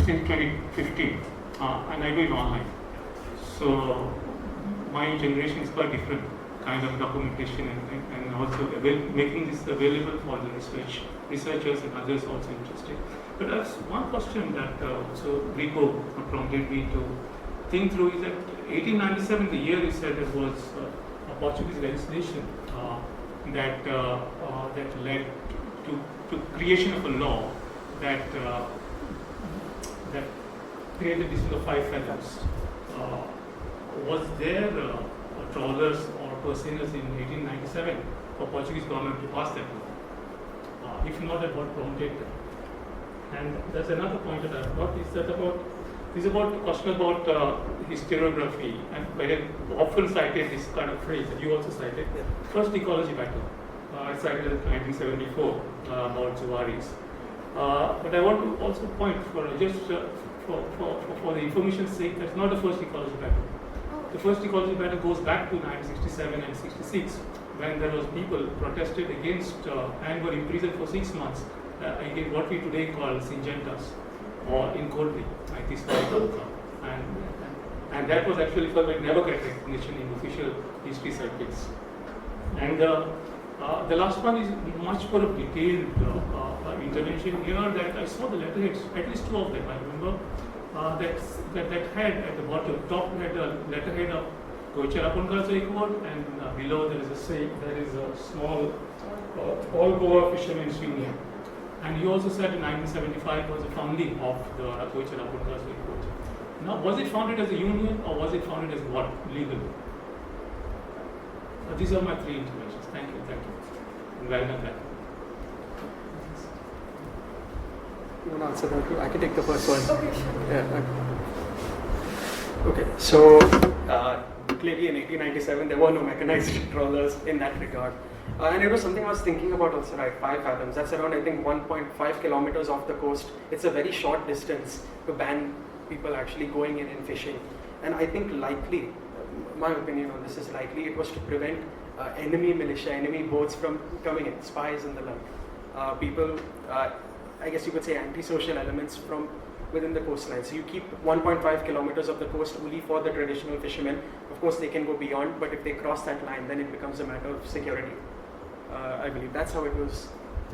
since 2015, and I do it online. So my generation is quite different kind of documentation and also making this available for the researchers and others also interested. But there's one question that also Rico prompted me to think through is that 1897, the year you said, it was a Portuguese legislation that led to creation of a law that created this of 5 fathoms. Was there trawlers or personas in 1897 for Portuguese government to pass that law? If not, at what prompted them? And that's another point that I've got is about the question about historiography, and I often cited this kind of phrase that you also cited, first ecology battle. I cited it in 1974 about Zuaris. But I want to also point for the information's sake, that's not the first ecology battle. The first ecology battle goes back to 1967 and 66, when there was people protested against and were imprisoned for 6 months against what we today call Syngentas, or in Kodri, like this and that was actually for never get recognition in official history circuits. And the last one is much more of detailed intervention here that I saw the letterheads, at least 2 of them, I remember, that had at the bottom, top had a letterhead of Ramponkar Code, and below there is a small All Goa Fishermen's Union. And he also said in 1975 was the founding of the Ramponkar Code. Now, was it founded as a union or was it founded as what legally? These are my 3 interventions. Thank you. And well done. You want to answer that too? I can take the first one. Okay, sure. Yeah. Okay. So clearly in 1897 there were no mechanized trawlers in that regard, and it was something I was thinking about also. Right, 5 fathoms. That's around, I think, 1.5 kilometers off the coast. It's a very short distance to ban people actually going in and fishing. And I think likely, my opinion on this is likely it was to prevent enemy militia, enemy boats from coming in, spies and the like. People, I guess you could say antisocial elements from within the coastline. So you keep 1.5 kilometers of the coast only for the traditional fishermen. Of course, they can go beyond, but if they cross that line, then it becomes a matter of security. I believe that's how it was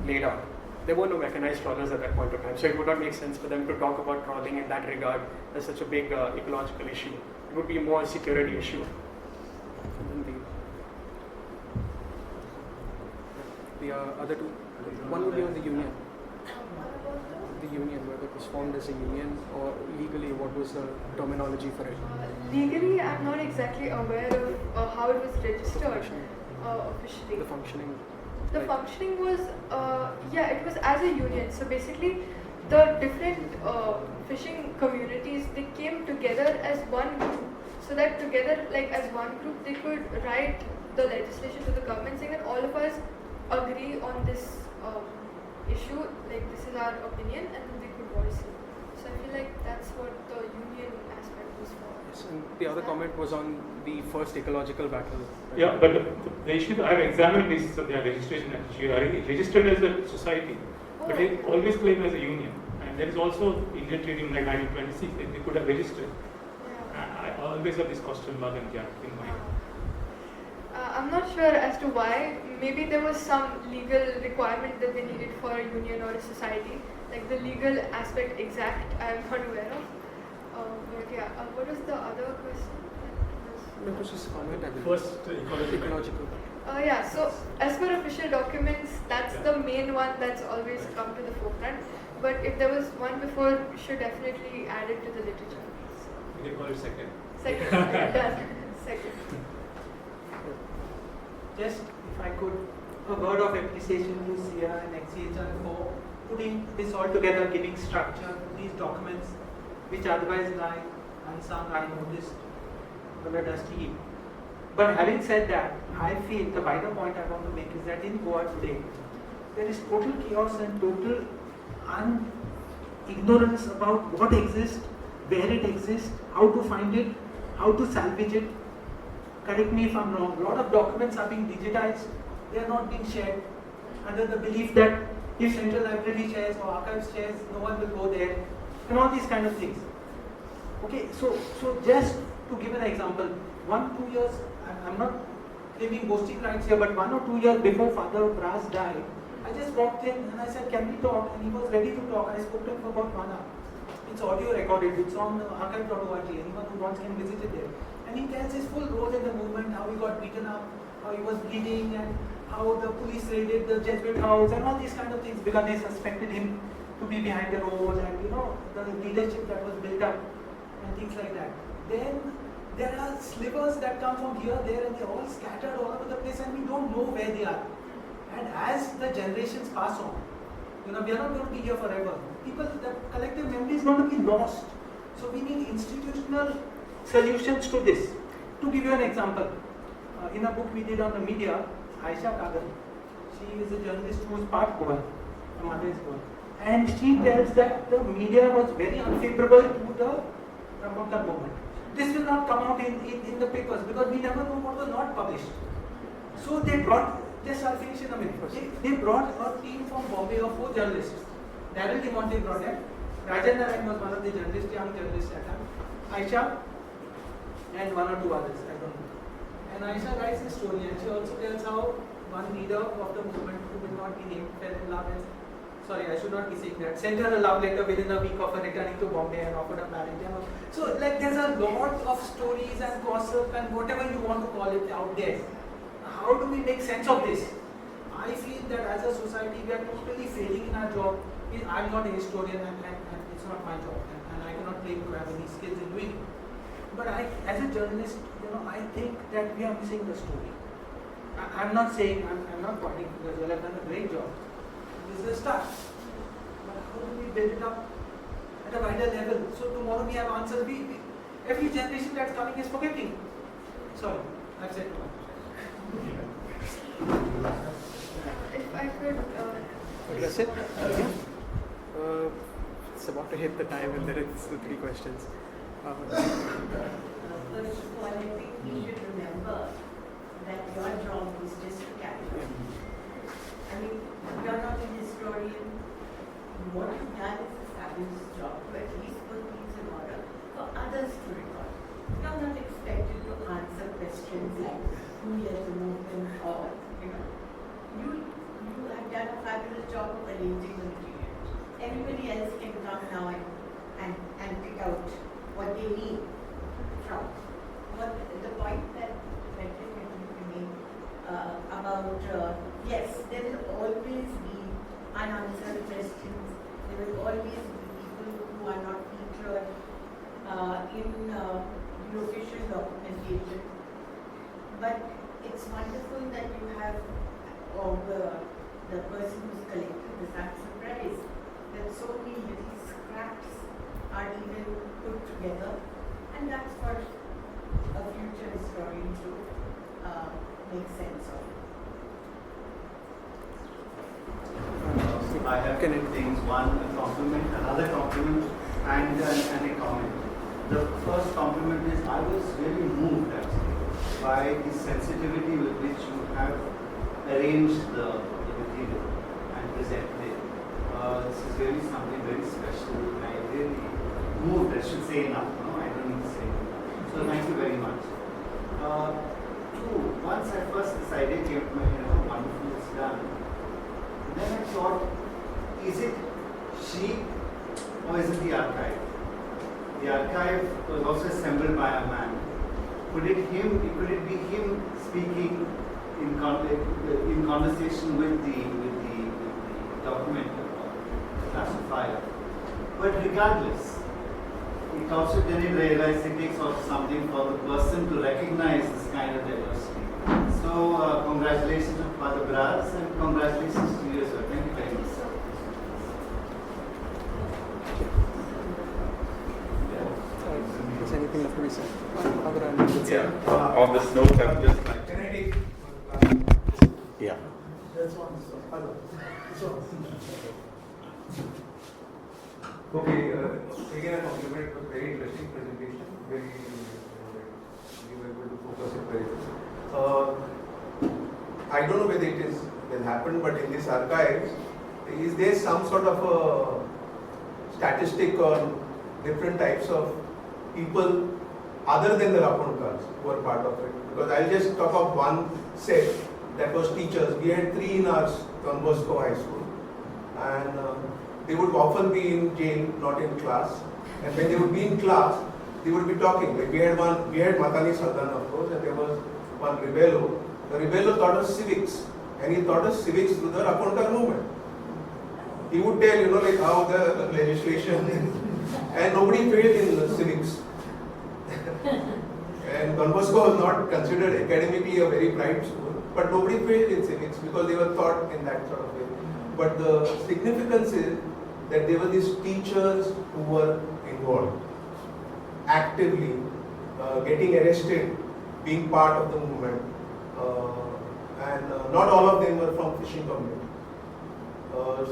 laid out. There were no mechanized trawlers at that point of time, so it would not make sense for them to talk about trawling in that regard as such a big ecological issue. It would be more a security issue. The other two, one would be on the union. The union, whether it was formed as a union or legally, what was the terminology for it? Legally, I'm not exactly aware of how it was registered officially. The functioning. The functioning was, it was as a union. So basically, the different fishing communities, they came together as one group. So that together, like as one group, they could write the legislation to the government saying that all of us agree on this issue, like this is our opinion, and they could voice it. So So I feel like that's what the union aspect was for. Yes, and the other comment was on the first ecological battle. Yeah, but the issue, I have examined this, their registration actually. Are registered as a society, but they always claim as a union. And there is also Indian Trade Union like 1926, they could have registered. I always have this question mark and gap in mind. I'm not sure as to why. Maybe there was some legal requirement that they needed for a union or a society. Like the legal aspect exact, I'm not aware of. But yeah, what was the other question? That was just a comment, I believe. First, ecological. Yeah, so as per official documents, that's the main one that's always come to the forefront. But if there was one before, we should definitely add it to the literature. We can call it second. Second, done. Second. Just, if I could, a word of appreciation to Siya and XCHR for putting this all together, giving structure to these documents, which otherwise lie unsung, unnoticed, on a dusty heap. But having said that, I feel the wider point I want to make is that in Goa today, there is total chaos and total ignorance about what exists, where it exists, how to find it, how to salvage it. Correct me if I'm wrong, a lot of documents are being digitized, they are not being shared under the belief that if Central Library shares or Archives shares, no one will go there, and all these kind of things. Okay, so just to give an example, 1-2 years, I'm not claiming boasting rights here, but 1 or 2 years before Father Braz died, I just walked in and I said, can we talk? And he was ready to talk. I spoke to him for about 1 hour. It's audio recorded, it's on archive.org, anyone who wants can visit it there. And he tells his full role in the movement, how he got beaten up, how he was bleeding, and how the police raided the Jesuit house, and all these kind of things, because they suspected him to be behind the road, and the leadership that was built up, and things like that. Then there are slivers that come from here, there, and they're all scattered all over the place, and we don't know where they are. And as the generations pass on, we are not going to be here forever. The collective memory is going to be lost. So we need institutional solutions to this. To give you an example, in a book we did on the media, she is a journalist who is part Goan, her mother is Goan, and she tells that the media was very unfavorable to the Ramponkar movement. This will not come out in the papers because we never know what was not published. So they brought, just I'll finish in a minute, they brought a team from Bombay of 4 journalists. Daryl DeMonte brought them, Rajan Narayan was one of the journalists, young journalists at that time, Aisha, and 1 or 2 others, I don't know. And Aisha writes a story, and she also tells how one leader of the movement who will not be named fell in love and, sorry, I should not be saying that, sent her a love letter within a week of her returning to Bombay and offered her marriage. So like there's a lot of stories and gossip and whatever you want to call it out there. How do we make sense of this? I feel that as a society we are totally failing in our job. I'm not a historian and it's not my job and I cannot claim to have any skills in doing it. But as a journalist, I think that we are missing the story. I'm not saying, I'm not pointing because you have done a great job. This is a start. But how do we build it up at a wider level? So tomorrow we have answers. Every generation that's coming is forgetting. Sorry, I've said too much. If I could... That's it? It's about to hit the time and then it's the 3 questions. First of all, I think we should remember that your job is just to carry on. I mean, you're not a historian. What you've done is a fabulous job to at least put things in order for others to record. You're not expected to answer questions like who led the movement or, you have done a fabulous job of arranging the material. Everybody else can come now and pick out what they need from. The point that you made about, yes, there will always be unanswered questions. There will always be people who are not featured in the official documentation. But it's wonderful that you have, or the person who's collected this. I'm surprised that so many little scraps are even put together, and that's for a future historian to make sense of. I have 2 things. One, a compliment. Another compliment. and a comment. The first compliment is I was really moved actually by the sensitivity with which you have arranged the material and presented it. This is really something very special. I really moved, I should say enough, no? I don't need to say enough. So thank you very much. Two, once I first decided, wonderful, it's done. Then I thought, is it she or is it the archive? The archive was also assembled by a man. Could it be him speaking in conversation with the document classifier? But regardless, it also then realized it takes also something for the person to recognize this kind of diversity. So congratulations to Father Braz and congratulations to you as well. Thank you very much. Is anything left to be said? Other than On this note, I'm just like. Can I take? Yeah. That's one. Okay, again a compliment. It was a very interesting presentation. You were able to focus it very well. I don't know whether it will happen, but in this archives, is there some sort of a statistic on different types of people other than the Ramponkars who are part of it? Because I'll just talk of one set that was teachers. We had 3 in our Don Bosco High School, and they would often be in jail, not in class. And when they would be in class, they would be talking. Like we had Matani Sadan, of course, and there was one Rebello. The Rebello taught us civics, and he taught us civics through the Ramponkar movement. He would tell, like how the legislation is, and nobody failed in civics. And Don Bosco was not considered academically a very bright school, but nobody failed in civics because they were taught in that sort of way. But the significance is that there were these teachers who were involved, actively getting arrested, being part of the movement, and not all of them were from fishing community.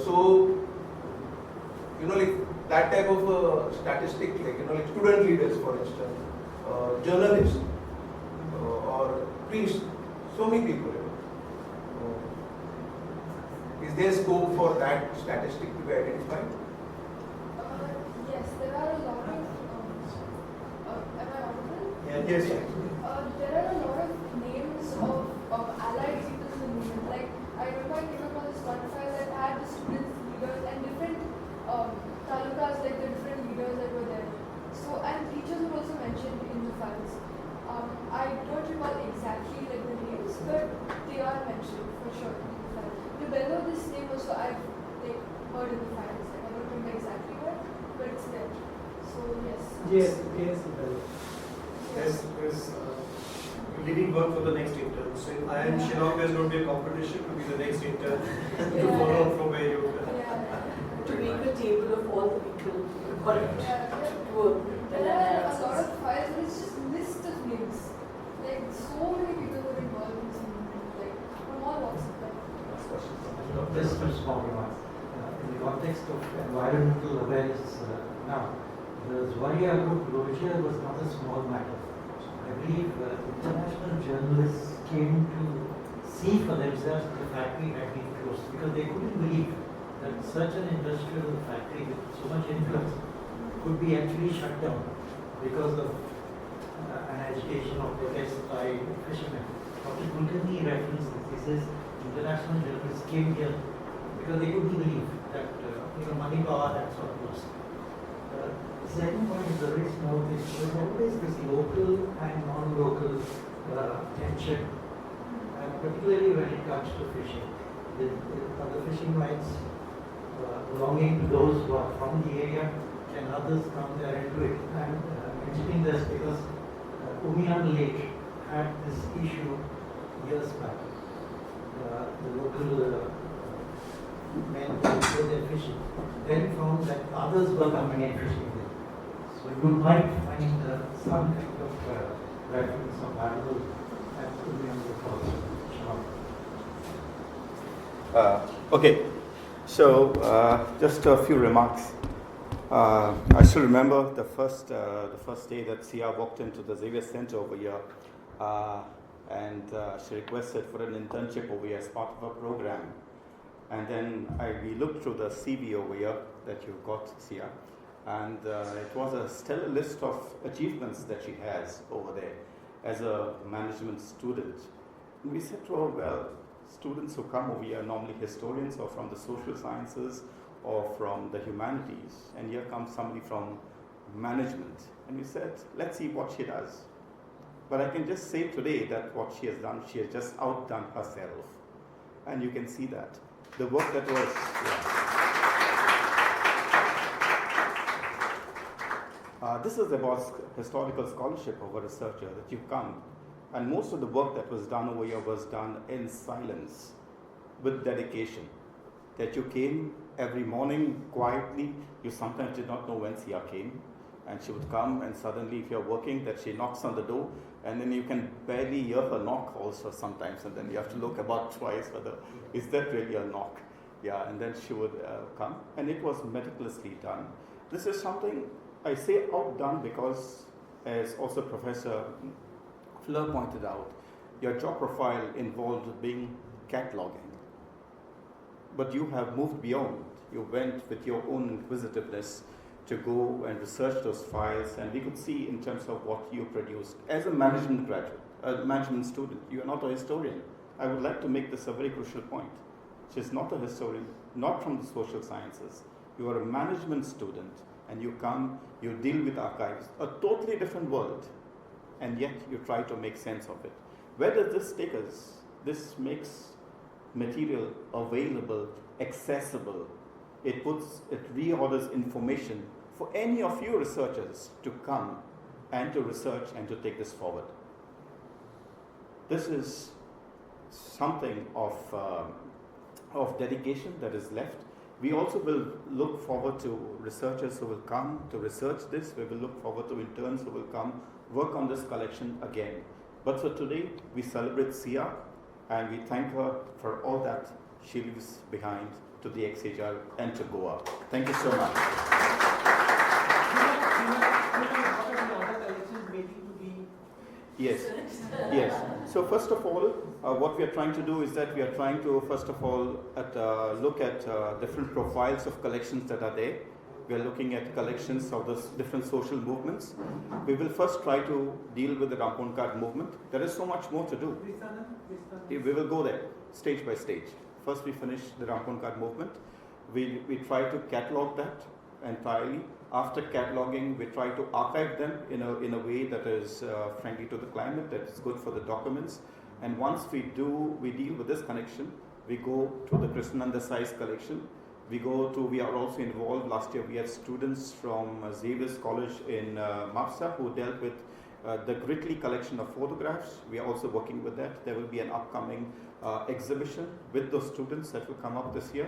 So, like that type of statistic, like student leaders, for instance, journalists, or priests, so many people. Is there scope for that statistic to be identified? Yes, there are a lot of. Am I audible? Yes. There are a lot of names of allied people in the movement. Like I remember I came across this one file that had the students, leaders, and different talukas, like the different leaders that were there. So and teachers were also mentioned in the files. I don't recall exactly like the names, but they are mentioned for sure in the file. Rebello, this name also I've like heard in the files. Like, I don't remember exactly where, but it's there. So yes. Yes. Leading work for the next intern. So in Shillong, there's going to be a competition to be the next intern to follow from where you To make a table of all the people who got it to work. There are a lot of files, but it's just list of names. Like so many people were involved in this movement, like from all walks of life. Just a small remark. In the context of environmental awareness now, the Zwaria group closure was not a small matter. I believe international journalists came to see for themselves that the factory had been closed because they couldn't believe that such an industrial factory with so much influence could be actually shut down because of an agitation or protest by fishermen. Dr. Kulkarni referenced this. He says international journalists came here because they couldn't believe that money power had sort of lost. The second point is a very small thing. There's always this local and non-local tension, and particularly when it comes to fishing. The fishing rights belonging to those who are from the area, can others come there and do it? I'm mentioning this because Umiyan Lake had this issue years back. The local men who go there fishing then found that others were coming and fishing there. So you might find some kind of reference or parallel at Umiyan Lake also. Okay, so just a few remarks. I still remember the first day that Siya walked into the Xavier Center over here, and she requested for an internship over here as part of her program. And then we looked through the CV over here that you got, Siya, and it was a stellar list of achievements that she has over there as a management student. And we said to her, well, students who come over here are normally historians or from the social sciences or from the humanities, and here comes somebody from management. And we said, let's see what she does. But I can just say today that what she has done, she has just outdone herself. And you can see that. The work that was, this is about historical scholarship of a researcher that you come. And most of the work that was done over here was done in silence, with dedication. That you came every morning quietly. You sometimes did not know when Siya came. And she would come, and suddenly if you're working, that she knocks on the door, and then you can barely hear her knock also sometimes, and then you have to look about twice whether, is that really a knock? Yeah, and then she would come, and it was meticulously done. This is something I say outdone because, as also Professor Fleur pointed out, your job profile involved being cataloging. But you have moved beyond. You went with your own inquisitiveness to go and research those files, and we could see in terms of what you produced. As a management graduate, a management student, you are not a historian. I would like to make this a very crucial point. She's not a historian, not from the social sciences. You are a management student, and you come, you deal with archives, a totally different world, and yet you try to make sense of it. Where does this take us? This makes material available, accessible. It reorders information for any of you researchers to come and to research and to take this forward. This is something of dedication that is left. We also will look forward to researchers who will come to research this. We will look forward to interns who will come work on this collection again. But for today, we celebrate Siya, and we thank her for all that she leaves behind to the XCHR and to Goa. Thank you so much. Yes, yes. So first of all, what we are trying to do is that we are trying to first of all look at different profiles of collections that are there. We are looking at collections of the different social movements. We will first try to deal with the Ramponkar movement. There is so much more to do. We will go there stage by stage. First we finish the Ramponkar movement. We try to catalog that entirely. After cataloging, we try to archive them in a way that is friendly to the climate, that is good for the documents. And once we deal with this connection, we go to the Krishnananda size collection. We are also involved. Last year we had students from Xavier's College in Mapsa who dealt with the Gridley collection of photographs. We are also working with that. There will be an upcoming exhibition with those students that will come up this year,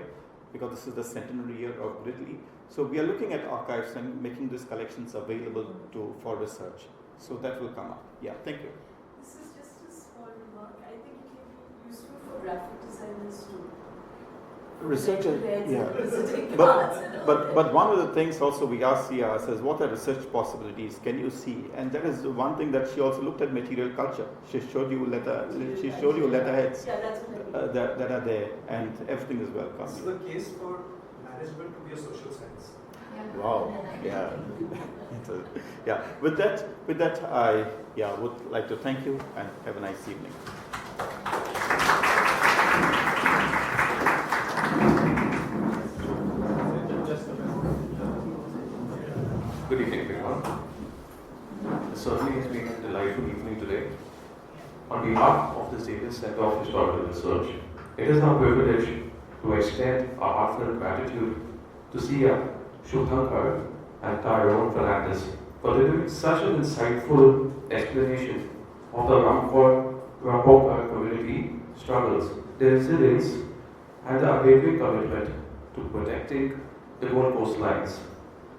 because this is the centenary year of Gridley. So we are looking at archives and making these collections available for research. So that will come up. Yeah, thank you. This is just a small remark. I think it can be useful for graphic designers too. Researcher, yeah. Visiting But one of the things also we asked Siya says, what are research possibilities? Can you see? And that is one thing that she also looked at material culture. She showed you letterheads that are there, and everything is welcome. This is the case for management to be a social science. Wow. Yeah. Yeah. With that, I would like to thank you and have a nice evening. Good evening, everyone. It certainly has been a delightful evening today. On behalf of the Xavier Center of Historical Research, it is our privilege to extend our heartfelt gratitude to Siya Sukhtankar and Tyrone Fernandes for delivering such an insightful explanation of the Ramponkar community struggles, their resilience, and the unwavering commitment to protecting the Goan coastlines,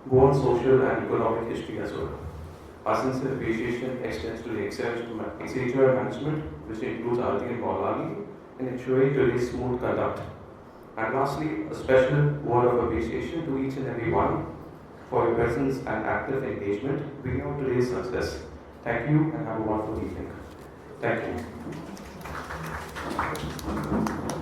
Goan social and economic history as well. Our sincere appreciation extends to the XCHR management, which includes Arti and Maulani, in ensuring today's smooth conduct. And lastly, a special word of appreciation to each and every one for your presence and active engagement bringing out today's success. Thank you and have a wonderful evening. Thank you.